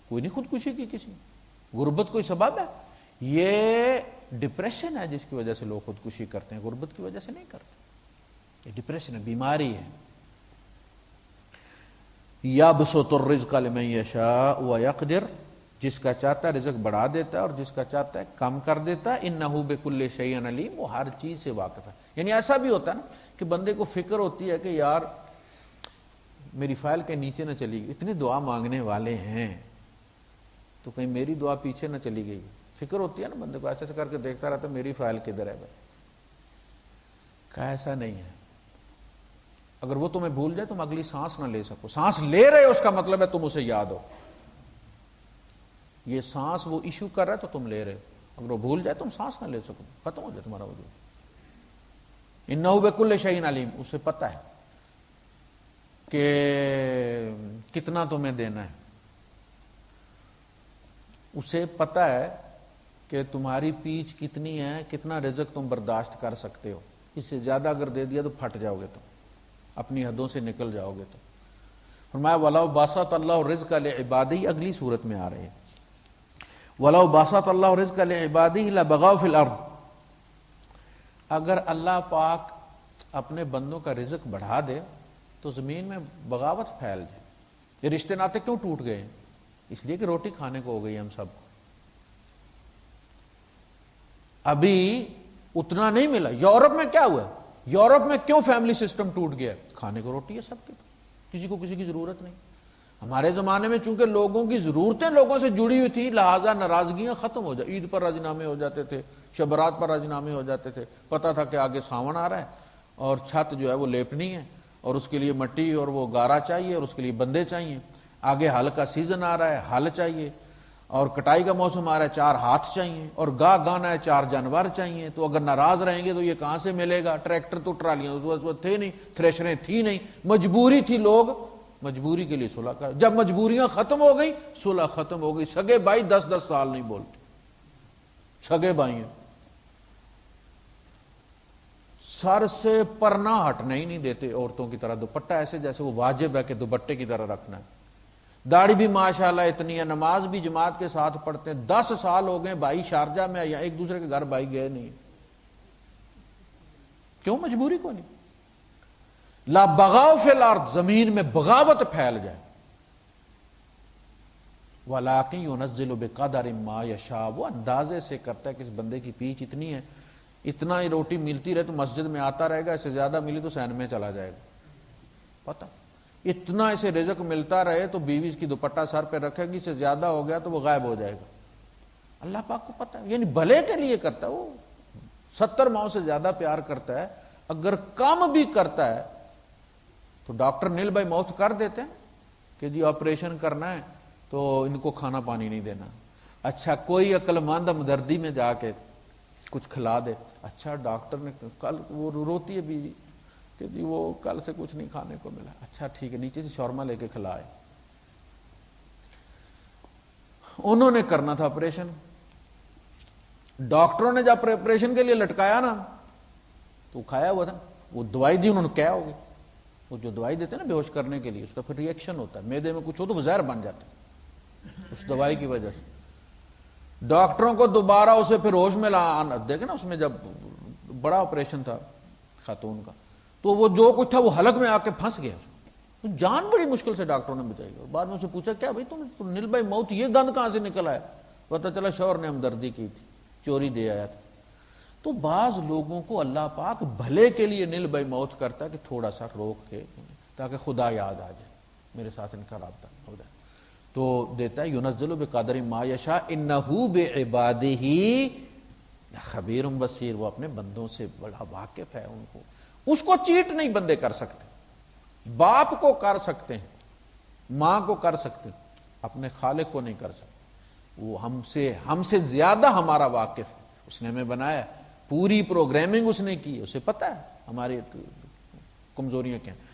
کوئی نہیں خودکشی کی کسی نے۔ غربت کوئی سبب ہے؟ یہ ڈپریشن ہے جس کی وجہ سے لوگ خودکشی کرتے ہیں، غربت کی وجہ سے نہیں کرتے، یہ ڈپریشن ہے، بیماری ہے۔ یبسط الرزق لمن یشاء ویقدر، جس کا چاہتا ہے رزق بڑھا دیتا ہے اور جس کا چاہتا ہے کم کر دیتا ہے، انہ بکل شیء علیم، وہ ہر چیز سے واقف ہے۔ یعنی ایسا بھی ہوتا ہے نا کہ بندے کو فکر ہوتی ہے کہ یار میری فائل کے نیچے نہ چلی گئی، اتنے دعا مانگنے والے ہیں تو کہیں میری دعا پیچھے نہ چلی گئی، فکر ہوتی ہے نا بندے کو، ایسے کر کے دیکھتا رہتا میری فائل کدھر ہے بھائی، کہ ایسا نہیں ہے۔ اگر وہ تمہیں بھول جائے تم اگلی سانس نہ لے سکو، سانس لے رہے ہو اس کا مطلب ہے تم اسے یاد ہو، یہ سانس وہ ایشو کر رہا ہے تو تم لے رہے ہو، اگر وہ بھول جائے تم سانس نہ لے سکو، ختم ہو جائے تمہارا وجود۔ انہ بکل شیء علیم، اسے پتہ ہے کہ کتنا تمہیں دینا ہے، اسے پتہ ہے کہ تمہاری پیچ کتنی ہے، کتنا رزق تم برداشت کر سکتے ہو، اس سے زیادہ اگر دے دیا تو پھٹ جاؤ گے، تم اپنی حدوں سے نکل جاؤ گے۔ تو فرمایا وَلَوْ بَسَطَ اللَّهُ الرِّزْقَ لِعِبَادِهِ، اگلی صورت میں آ رہے ہیں، وَلَوْ بَسَطَ اللَّهُ الرِّزْقَ لِعِبَادِهِ لَبَغَوْا فِي الْأَرْضِ، اگر اللہ پاک اپنے بندوں کا رزق بڑھا دے تو زمین میں بغاوت پھیل جائے. یہ رشتے ناطے کیوں ٹوٹ گئے؟ اس لیے کہ روٹی کھانے کو ہو گئی ہم سب کو. ابھی اتنا نہیں ملا. یورپ میں کیا ہوا؟ یورپ میں کیوں فیملی سسٹم ٹوٹ گیا؟ کھانے کو روٹی ہے سب کے پاس، کسی کو کسی کی ضرورت نہیں. ہمارے زمانے میں چونکہ لوگوں کی ضرورتیں لوگوں سے جڑی ہوئی تھی، لہذا ناراضگیاں ختم ہو جائیں. عید پر راضینامے ہو جاتے تھے، شب برات پر راضینامے ہو جاتے تھے. پتہ تھا کہ آگے ساون آ رہا ہے اور چھت جو ہے وہ لیپنی ہے اور اس کے لیے مٹی اور وہ گارا چاہیے اور اس کے لیے بندے چاہیے. آگے ہل کا سیزن آ رہا ہے، ہل چاہیے. اور کٹائی کا موسم آ رہا ہے، 4 ہاتھ چاہیے. اور گانا ہے، 4 جانور چاہیے. تو اگر ناراض رہیں گے تو یہ کہاں سے ملے گا؟ ٹریکٹر تو ٹرالیاں اس وقت تھے نہیں، تھریشریں تھی نہیں. مجبوری تھی، لوگ مجبوری کے لیے صلح کر. جب مجبوریاں ختم ہو گئی، صلح ختم ہو گئی. سگے بھائی 10-10 سال نہیں بولتے. سگے بھائی ہیں، سر سے پرنا ہٹنا ہی نہیں دیتے. عورتوں کی طرح دوپٹہ ایسے جیسے وہ واجب ہے کہ دوپٹے کی طرح رکھنا ہے. داڑھی بھی ماشاءاللہ اتنی ہے. نماز بھی جماعت کے ساتھ پڑھتے ہیں. 10 سال ہو گئے بھائی شارجہ میں یا ایک دوسرے کے گھر بھائی گئے نہیں. کیوں؟ مجبوری کو نہیں. لا بغاؤ فی الارض، زمین میں بغاوت پھیل جائے. وَلَٰكِن يُنَزِّلُ بِقَدَرٍ مَّا يَشَاءُ، وہ اندازے سے کرتا ہے کہ اس بندے کی پیچ اتنی ہے، اتنا ہی روٹی ملتی رہے تو مسجد میں آتا رہے گا، اس سے زیادہ ملی تو سین میں چلا جائے گا. پتہ اتنا اسے رزق ملتا رہے تو بیوی اس کی دوپٹہ سر پہ رکھے گی، اس سے زیادہ ہو گیا تو وہ غائب ہو جائے گا. اللہ پاک کو پتہ ہے، یعنی بھلے کے لیے کرتا ہے. وہ 70 ماؤں سے زیادہ پیار کرتا ہے. اگر کم بھی کرتا ہے تو ڈاکٹر نیل بائی ماؤتھ کر دیتے ہیں کہ جی آپریشن کرنا ہے تو ان کو کھانا پانی نہیں دینا. اچھا کوئی عقل مند ہمدردی میں جا کے کچھ کھلا دے. اچھا ڈاکٹر نے کل، وہ روتی ہے بیوی کہ جی وہ کل سے کچھ نہیں کھانے کو ملا. اچھا ٹھیک ہے، نیچے سے شورما لے کے کھلائے. انہوں نے کرنا تھا آپریشن. ڈاکٹروں نے جب آپریشن کے لیے لٹکایا نا تو کھایا ہوا تھا. وہ دوائی دی، انہوں نے کیا ہوگی؟ وہ جو دوائی دیتے ہیں نا بے ہوش کرنے کے لیے، اس کا پھر ری ایکشن ہوتا ہے. معدے میں کچھ ہو تو وہ زہر بن جاتا ہے اس دوائی کی وجہ سے. ڈاکٹروں کو دوبارہ اسے پھر ہوش میں لانا. دیکھیں نا اس میں جب بڑا آپریشن تھا خاتون کا تو وہ جو کچھ تھا وہ حلق میں آ کے پھنس گیا. تو جان بڑی مشکل سے ڈاکٹروں نے بچائی. بعد میں اسے پوچھا کیا بھائی تم نیل بائی ماؤتھ یہ گند کہاں سے نکل آیا؟ پتا چلا شوہر نے ہمدردی کی تھی، چوری دے آیا تھا. تو بعض لوگوں کو اللہ پاک بھلے کے لیے نیل بائی ماؤتھ کرتا ہے کہ تھوڑا سا روک کے تاکہ خدا یاد آ جائے، میرے ساتھ ان کا رابطہ ہو جائے تو دیتا ہے. ينزل بقدر ما یشاء انہ بعبادہ خبیر بصیر. وہ اپنے بندوں سے بڑا واقف ہے. ان کو اس کو چیٹ نہیں بندے کر سکتے. باپ کو کر سکتے ہیں، ماں کو کر سکتے ہیں، اپنے خالق کو نہیں کر سکتے. وہ ہم سے زیادہ ہمارا واقف ہے. اس نے ہمیں بنایا، پوری پروگرامنگ اس نے کی. اسے پتہ ہے ہماری کمزوریاں کیا ہیں.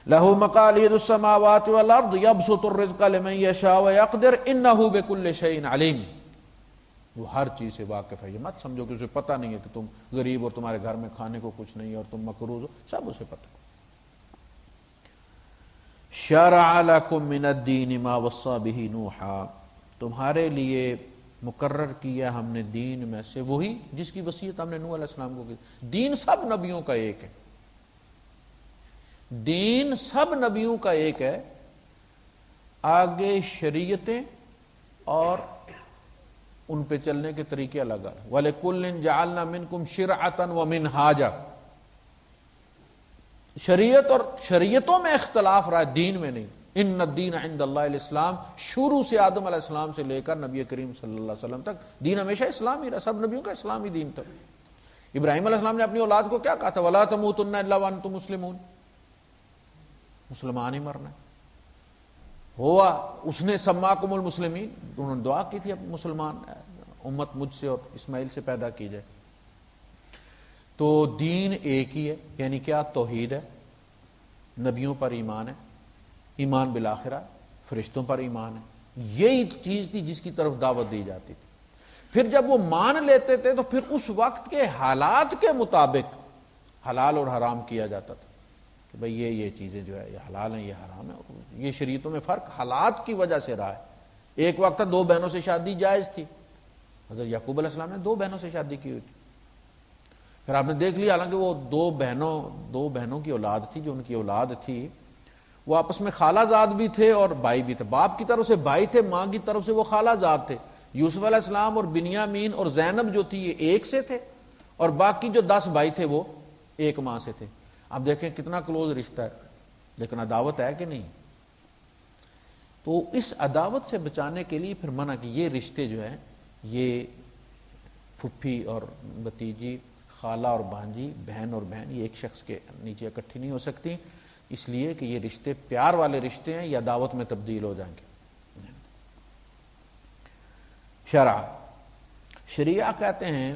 لَهُ مَقَالِيدُ السَّمَاوَاتِ وَالْأَرْضِ يَبْسُطُ الرِّزْقَ لِمَن يَشَاءُ وَيَقْدِرُ إِنَّهُ بِكُلِّ شَيْءٍ عَلِيمٌ. وہ ہر چیز سے واقف ہے. یہ مت سمجھو کہ اسے پتہ نہیں ہے کہ تم غریب اور تمہارے گھر میں کھانے کو کچھ نہیں اور تم مقروض ہو. سب اسے پتہ. شَرَعَ لَكُم مِّنَ الدِّينِ مَا وَصَّىٰ بِهِ نُوحًا. تمہارے لیے مقرر کیا ہم نے دین میں سے وہی جس کی وصیت ہم نے نوح علیہ السلام کو کی. دین سب نبیوں کا ایک ہے. دین سب نبیوں کا ایک ہے. آگے شریعتیں اور ان پہ چلنے کے طریقے الگ الگ. وَلِكُلٍّ جَعَلْنَا مِنْكُمْ شِرْعَةً وَمِنْهَاجًا. شریعت اور شریعتوں میں اختلاف رہا ہے، دین میں نہیں. ان الدین عند اللہ الاسلام. شروع سے آدم علیہ السلام سے لے کر نبی کریم صلی اللہ علیہ وسلم تک دین ہمیشہ اسلام ہی رہا. سب نبیوں کا اسلامی دین تھا. ابراہیم علیہ السلام نے اپنی اولاد کو کیا کہا تھا؟ وَلَا تَمُوتُنَّ إِلَّا وَأَنْتُم مُسْلِمُونَ. مسلمان ہی مرنا ہوا. اس نے سماکم المسلمین، انہوں نے دعا کی تھی اب مسلمان امت مجھ سے اور اسماعیل سے پیدا کی جائے. تو دین ایک ہی ہے. یعنی کیا؟ توحید ہے، نبیوں پر ایمان ہے، ایمان بالآخرہ، فرشتوں پر ایمان ہے. یہی چیز تھی جس کی طرف دعوت دی جاتی تھی. پھر جب وہ مان لیتے تھے تو پھر اس وقت کے حالات کے مطابق حلال اور حرام کیا جاتا تھا کہ بھئی یہ چیزیں جو ہے یہ حلال ہیں، یہ حرام ہے. یہ شریعتوں میں فرق حالات کی وجہ سے رہا ہے. ایک وقت 2 بہنوں سے شادی جائز تھی. حضرت یعقوب علیہ السلام نے 2 بہنوں سے شادی کی ہوئی تھی. پھر آپ نے دیکھ لیا حالانکہ وہ دو بہنوں کی اولاد تھی، جو ان کی اولاد تھی وہ آپس میں خالہ زاد بھی تھے اور بھائی بھی تھے، باپ کی طرف سے بھائی تھے، ماں کی طرف سے وہ خالہ زاد تھے۔ یوسف علیہ السلام اور بنیامین اور زینب جو تھی یہ ایک سے تھے، اور باقی جو 10 بھائی تھے وہ ایک ماں سے تھے۔ آپ دیکھیں کتنا کلوز رشتہ ہے، لیکن عداوت ہے کہ نہیں؟ تو اس عداوت سے بچانے کے لیے پھر منع کہ یہ رشتے جو ہیں یہ پھپھی اور بھتیجی، خالہ اور بھانجی، بہن اور بہن، یہ ایک شخص کے نیچے اکٹھی نہیں ہو سکتی، اس لیے کہ یہ رشتے پیار والے رشتے ہیں، یہ عداوت میں تبدیل ہو جائیں گے۔ شریعہ کہتے ہیں،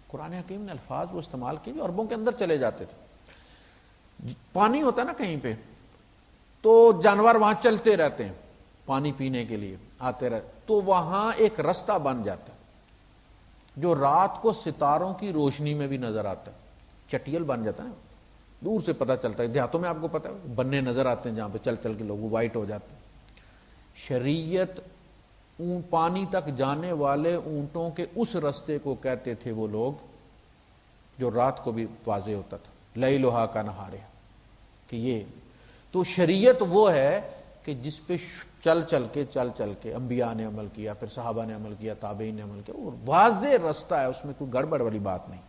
قرآن حکیم نے الفاظ وہ استعمال کیے جو عربوں کے اندر چلے جاتے تھے۔ پانی ہوتا ہے نا کہیں پہ تو جانور وہاں چلتے رہتے ہیں، پانی پینے کے لیے آتے رہتے، تو وہاں ایک رستہ بن جاتا ہے جو رات کو ستاروں کی روشنی میں بھی نظر آتا ہے، چٹیل بن جاتا ہے نا، دور سے پتہ چلتا ہے۔ دیہاتوں میں آپ کو پتہ ہے بننے نظر آتے ہیں جہاں پہ چل چل کے لوگ وائٹ ہو جاتے ہیں۔ شریعت پانی تک جانے والے اونٹوں کے اس رستے کو کہتے تھے وہ لوگ جو رات کو بھی واضح ہوتا تھا، لیلھا کا نہارھا، کہ یہ تو شریعت وہ ہے کہ جس پہ چل چل کے انبیاء نے عمل کیا، پھر صحابہ نے عمل کیا، تابعین نے عمل کیا، اور واضح رستہ ہے، اس میں کوئی گڑبڑ والی بات نہیں۔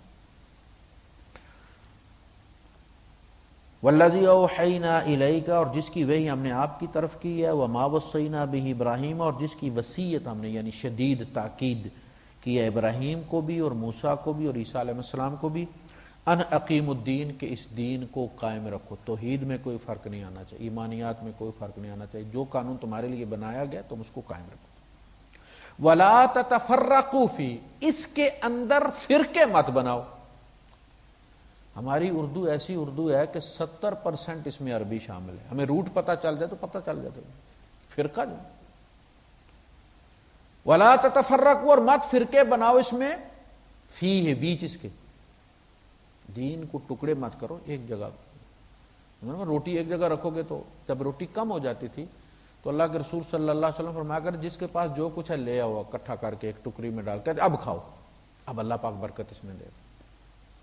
والذی اوحینا الیک، اور جس کی وحی ہم نے آپ کی طرف کی ہے، وما وصینا بہ ابراہیم، اور جس کی وصیت ہم نے یعنی شدید تاکید کی ہے ابراہیم کو بھی اور موسیٰ کو بھی اور عیسیٰ علیہ السلام کو بھی، ان اقیم الدین، کہ اس دین کو قائم رکھو، توحید میں کوئی فرق نہیں آنا چاہیے، ایمانیات میں کوئی فرق نہیں آنا چاہیے، جو قانون تمہارے لیے بنایا گیا تم اس کو قائم رکھو۔ ولا تتفرقوا فی، اس کے اندر فرقے مت بناؤ۔ ہماری اردو ایسی اردو ہے کہ 70% اس میں عربی شامل ہے، ہمیں روٹ پتہ چل جائے تو پتہ چل جاتا ہے فرقہ جو ولا تتفرقوا، اور مت فرقے بناؤ اس میں، فی ہے بیچ اس کے، دین کو ٹکڑے مت کرو ایک جگہ، روٹی ایک جگہ رکھو گے تو جب روٹی کم ہو جاتی تھی تو اللہ کے رسول صلی اللہ علیہ وسلم فرمایا کر جس کے پاس جو کچھ ہے لے آؤ اکٹھا کر کے ایک ٹکڑی میں ڈال کے اب کھاؤ، اب اللہ پاک برکت اس میں دے گا۔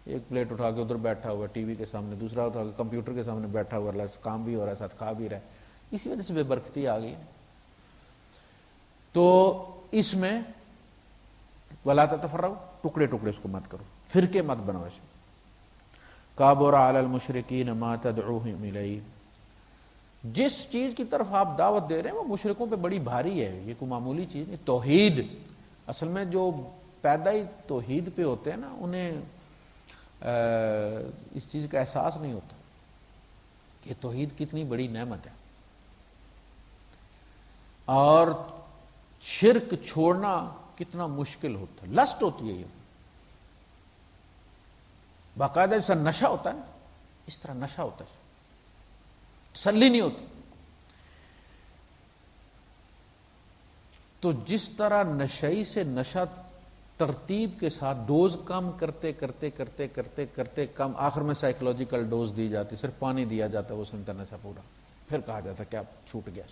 ایک پلیٹ اٹھا کے ادھر بیٹھا ہوا ٹی وی کے سامنے، دوسرا اٹھا کے کمپیوٹر کے سامنے بیٹھا ہوا، اللہ کام بھی ہو رہا ہے ساتھ کھا بھی رہا ہے، اسی وجہ سے بے برکتی آ گئی۔ تو اس میں ولا تتفرقوا، ٹکڑے ٹکڑے اس کو مت کرو، فرقے مت بناؤ اس میں۔ کابر علی المشرکین ما تدعوہم الیہ، جس چیز کی طرف آپ دعوت دے رہے ہیں وہ مشرکوں پہ بڑی بھاری ہے، یہ کوئی معمولی چیز نہیں۔ توحید، اصل میں جو پیدا ہی توحید پہ ہوتے ہیں نا انہیں اس چیز کا احساس نہیں ہوتا کہ توحید کتنی بڑی نعمت ہے، اور شرک چھوڑنا کتنا مشکل ہوتا ہے، لسٹ ہوتی ہے یہ، باقاعدہ جیسا نشہ ہوتا ہے نا اس طرح نشہ ہوتا ہے، تسلی نہیں ہوتی۔ تو جس طرح نشئی سے نشہ ترتیب کے ساتھ ڈوز کم کرتے کرتے کرتے کرتے کرتے کم، آخر میں سائیکولوجیکل ڈوز دی جاتی، صرف پانی دیا جاتا ہے وہ سنتا نشہ پورا، پھر کہا جاتا ہے کہ اب چھوٹ گیا۔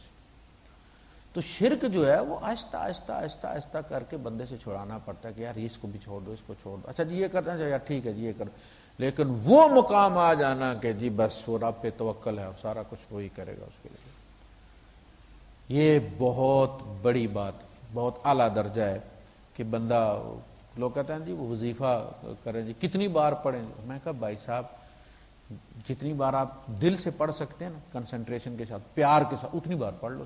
تو شرک جو ہے وہ آہستہ آہستہ آہستہ آہستہ کر کے بندے سے چھڑانا پڑتا ہے کہ یار اس کو بھی چھوڑ دو، اس کو چھوڑ دو، اچھا جی یہ کرنا چاہیے، یار ٹھیک ہے جی یہ کر، لیکن وہ مقام آ جانا کہ جی بس وہ رب پہ توکل ہے اور سارا کچھ وہی کرے گا اس کے لیے، یہ بہت بڑی بات، بہت اعلیٰ درجہ ہے کہ بندہ، لوگ کہتے ہیں جی وہ وظیفہ کریں جی کتنی بار پڑھیں، میں کہا بھائی صاحب جتنی بار آپ دل سے پڑھ سکتے ہیں نا، کنسنٹریشن کے ساتھ، پیار کے ساتھ، اتنی بار پڑھ لو۔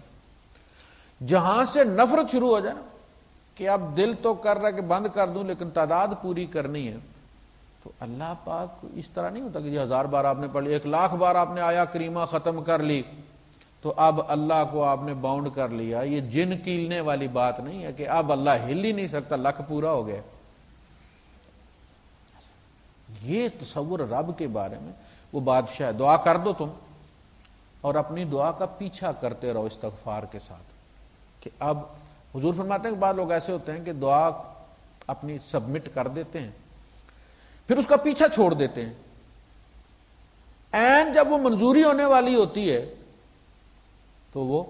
جہاں سے نفرت شروع ہو جائے نا کہ اب دل تو کر رہا ہے کہ بند کر دوں لیکن تعداد پوری کرنی ہے، تو اللہ پاک اس طرح نہیں ہوتا کہ جی 1000 بار آپ نے پڑھ لی، 1,00,000 بار آپ نے آیا کریمہ ختم کر لی تو اب اللہ کو آپ نے باؤنڈ کر لیا۔ یہ جن کیلنے والی بات نہیں ہے کہ اب اللہ ہل ہی نہیں سکتا، لکھ پورا ہو گیا۔ یہ تصور رب کے بارے میں، وہ بادشاہ، دعا کر دو تم اور اپنی دعا کا پیچھا کرتے رہو استغفار کے ساتھ، کہ اب حضور فرماتے ہیں کہ بعض لوگ ایسے ہوتے ہیں کہ دعا اپنی سبمٹ کر دیتے ہیں پھر اس کا پیچھا چھوڑ دیتے ہیں، این جب وہ منظوری ہونے والی ہوتی ہے تو وہ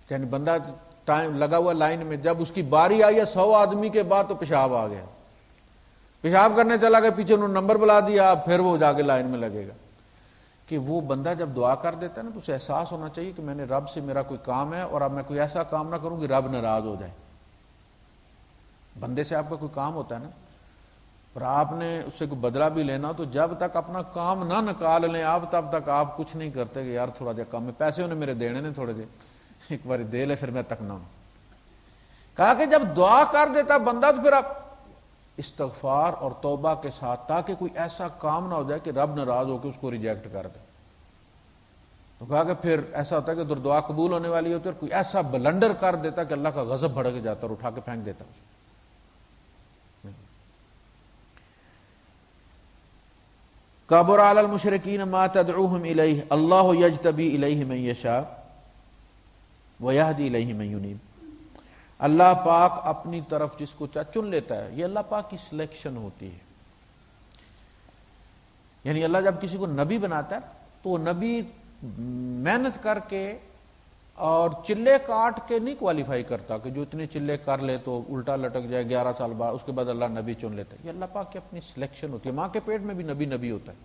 یعنی بندہ ٹائم لگا ہوا لائن میں، جب اس کی باری آئی ہے 100 آدمی کے بعد تو پیشاب آ گیا، پیشاب کرنے چلا گیا، پیچھے انہوں نے نمبر بلا دیا، پھر وہ جا کے لائن میں لگے گا. کہ وہ بندہ جب دعا کر دیتا ہے نا تو اسے احساس ہونا چاہیے کہ میں نے رب سے میرا کوئی کام ہے اور اب میں کوئی ایسا کام نہ کروں کہ رب ناراض ہو جائے. بندے سے آپ کا کوئی کام ہوتا ہے نا اور آپ نے اس سے کوئی بدلہ بھی لینا، تو جب تک اپنا کام نہ نکال لیں آپ تب تک آپ کچھ نہیں کرتے کہ یار تھوڑا جا کام ہے، پیسے انہیں میرے دینے نے تھوڑے سے، ایک بار دے لے پھر میں تک نہ ہوں. کہا کہ جب دعا کر دیتا بندہ تو پھر آپ استغفار اور توبہ کے ساتھ، تاکہ کوئی ایسا کام نہ ہو جائے کہ رب ناراض ہو کے اس کو ریجیکٹ کر دے. تو کہا کہ پھر ایسا ہوتا ہے کہ دعا قبول ہونے والی ہوتی ہے اور کوئی ایسا بلنڈر کر دیتا کہ اللہ کا غضب بھڑک جاتا اور اٹھا کے پھینک دیتا. کبر علی المشرکین ما تدعوہم الیہ اللہ یجتبی الیہ من یشاء ویہدی الیہ من ینیب. اللہ پاک اپنی طرف جس کو چاہے چن لیتا ہے، یہ اللہ پاک کی سلیکشن ہوتی ہے. یعنی اللہ جب کسی کو نبی بناتا ہے تو وہ نبی محنت کر کے اور چلے کاٹ کے نہیں کوالیفائی کرتا کہ جو اتنے چلے کر لے تو الٹا لٹک جائے 11 سال بعد، اس کے بعد اللہ نبی چن لیتا ہے. یہ اللہ پاک کی اپنی سلیکشن ہوتی ہے. ماں کے پیٹ میں بھی نبی ہوتا ہے.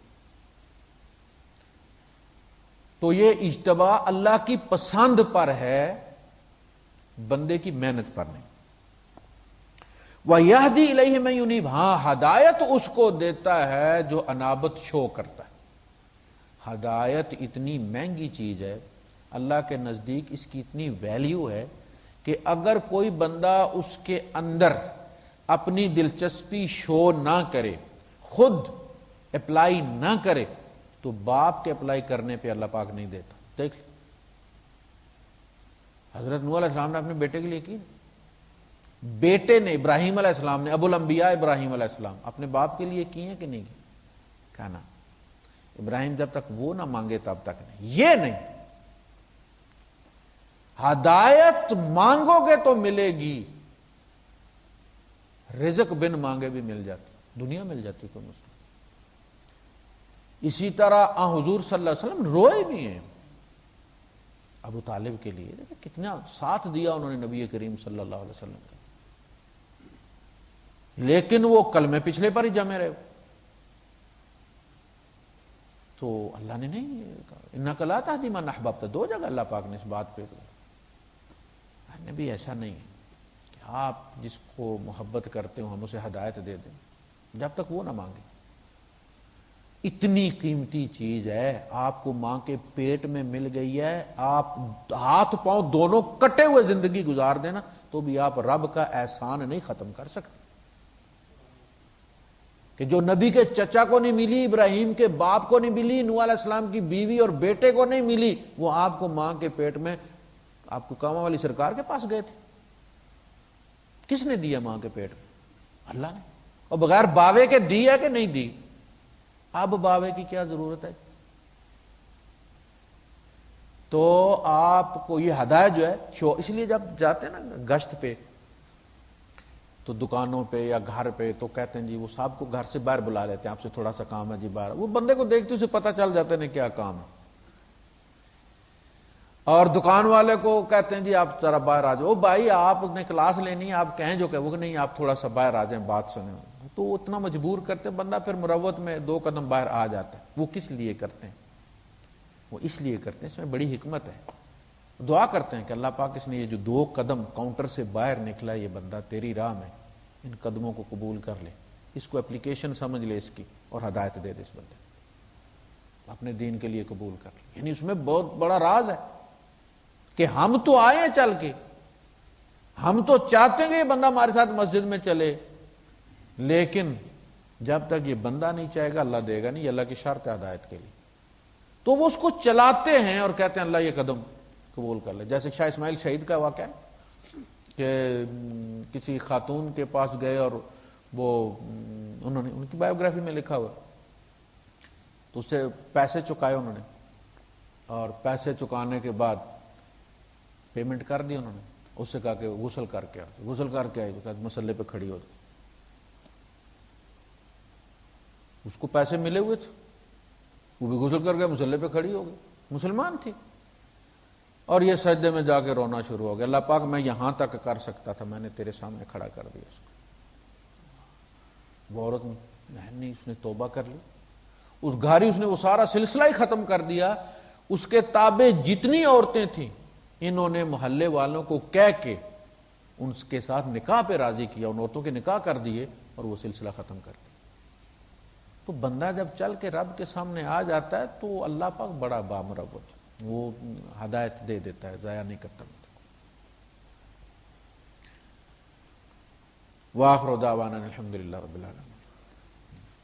تو یہ اجتباء اللہ کی پسند پر ہے، بندے کی محنت پر نہیں. وَيَهْدِي إِلَيْهِ مَن يُنِيبُ، ہاں ہدایت اس کو دیتا ہے جو انابت شو کرتا ہے. ہدایت اتنی مہنگی چیز ہے اللہ کے نزدیک، اس کی اتنی ویلیو ہے کہ اگر کوئی بندہ اس کے اندر اپنی دلچسپی شو نہ کرے، خود اپلائی نہ کرے، تو باپ کے اپلائی کرنے پہ اللہ پاک نہیں دیتا. دیکھ حضرت نوح علیہ السلام نے اپنے بیٹے کے لیے کی، بیٹے نے ابراہیم علیہ السلام نے، ابو الانبیاء ابراہیم علیہ السلام اپنے باپ کے لیے کی ہیں کہ نہیں کی؟ کہنا ابراہیم جب تک وہ نہ مانگے تب تک نہیں. یہ نہیں، ہدایت مانگو گے تو ملے گی، رزق بن مانگے بھی مل جاتی، دنیا مل جاتی کوئی مسئلہ. اسی طرح حضور صلی اللہ علیہ وسلم روئے بھی ہیں ابو طالب کے لیے، کتنا ساتھ دیا انہوں نے نبی کریم صلی اللہ علیہ وسلم کا، لیکن وہ کلمے پچھلے پر ہی جمے رہے. تو اللہ نے نہیں کہا انک لا تہدی من احببت، 2 جگہ اللہ پاک نے اس بات پہ نبی ایسا نہیں ہے کہ آپ جس کو محبت کرتے ہو ہم اسے ہدایت دے دیں جب تک وہ نہ مانگے. اتنی قیمتی چیز ہے، آپ کو ماں کے پیٹ میں مل گئی ہے، آپ ہاتھ پاؤں دونوں کٹے ہوئے زندگی گزار دینا تو بھی آپ رب کا احسان نہیں ختم کر سکتے. کہ جو نبی کے چچا کو نہیں ملی، ابراہیم کے باپ کو نہیں ملی، نوح علیہ السلام کی بیوی اور بیٹے کو نہیں ملی، وہ آپ کو ماں کے پیٹ میں آپ کو کاما والی سرکار کے پاس گئے تھے. کس نے دیا ماں کے پیٹ میں؟ اللہ نے. اور بغیر باوے کے دی ہے کہ نہیں دی؟ اب باوے کی کیا ضرورت ہے؟ تو آپ کو یہ ہدایت جو ہے اس لیے جب جاتے ہیں نا گشت پہ تو دکانوں پہ یا گھر پہ تو کہتے ہیں جی وہ صاحب کو گھر سے باہر بلا لیتے ہیں، آپ سے تھوڑا سا کام ہے جی باہر. وہ بندے کو دیکھتے اسے پتہ چل جاتے ہیں کیا کام ہے. اور دکان والے کو کہتے ہیں جی آپ ذرا باہر آ جاؤ. بھائی آپ نے کلاس لینی ہے، آپ کہیں جو کہ وہ نہیں آپ تھوڑا سا باہر آ جائیں بات سنیں. تو اتنا مجبور کرتے بندہ پھر مروت میں 2 قدم باہر آ جاتا ہے. وہ کس لیے کرتے ہیں؟ وہ اس لیے کرتے ہیں، اس میں بڑی حکمت ہے. دعا کرتے ہیں کہ اللہ پاک اس نے یہ جو 2 قدم کاؤنٹر سے باہر نکلا یہ بندہ تیری راہ میں، ان قدموں کو قبول کر لے، اس کو اپلیکیشن سمجھ لے اس کی اور ہدایت دے دے اس بندے اپنے دین کے لیے قبول کر لے. یعنی اس میں بہت بڑا راز ہے کہ ہم تو آئے ہیں چل کے، ہم تو چاہتے ہیں کہ یہ بندہ ہمارے ساتھ مسجد میں چلے، لیکن جب تک یہ بندہ نہیں چاہے گا اللہ دے گا نہیں. یہ اللہ کی شرط ہے ہدایت کے لیے. تو وہ اس کو چلاتے ہیں اور کہتے ہیں اللہ یہ قدم قبول کر لے. جیسے شاہ اسماعیل شہید کا واقعہ ہے کہ کسی خاتون کے پاس گئے اور وہ انہوں نے، ان کی بایوگرافی میں لکھا ہوا، تو اس سے پیسے چکائے انہوں نے، اور پیسے چکانے کے بعد پیمنٹ کر دی انہوں نے. اس سے کہا کہ غسل کر کے آؤ. غسل کر کے آئی تو کہا مسلے پہ کھڑی ہو. اس کو پیسے ملے ہوئے تھے، وہ بھی غسل کر کے مسلے پہ کھڑی ہو گئی، مسلمان تھی. اور یہ سجدے میں جا کے رونا شروع ہو گیا، اللہ پاک میں یہاں تک کر سکتا تھا، میں نے تیرے سامنے کھڑا کر دیا اس کو. وہ عورت نہیں، اس نے توبہ کر لی، اس گھاری اس نے وہ سارا سلسلہ ہی ختم کر دیا. اس کے تابع جتنی عورتیں تھیں انہوں نے محلے والوں کو کہہ کے ان کے ساتھ نکاح پہ راضی کیا، ان عورتوں کے نکاح کر دیے اور وہ سلسلہ ختم کر دیا. تو بندہ جب چل کے رب کے سامنے آ جاتا ہے تو اللہ پاک بڑا بامرب ہوتا ہے، وہ ہدایت دے دیتا ہے، ضائع نہیں کرتا. وآخر دعوانا الحمدللہ رب العالمین.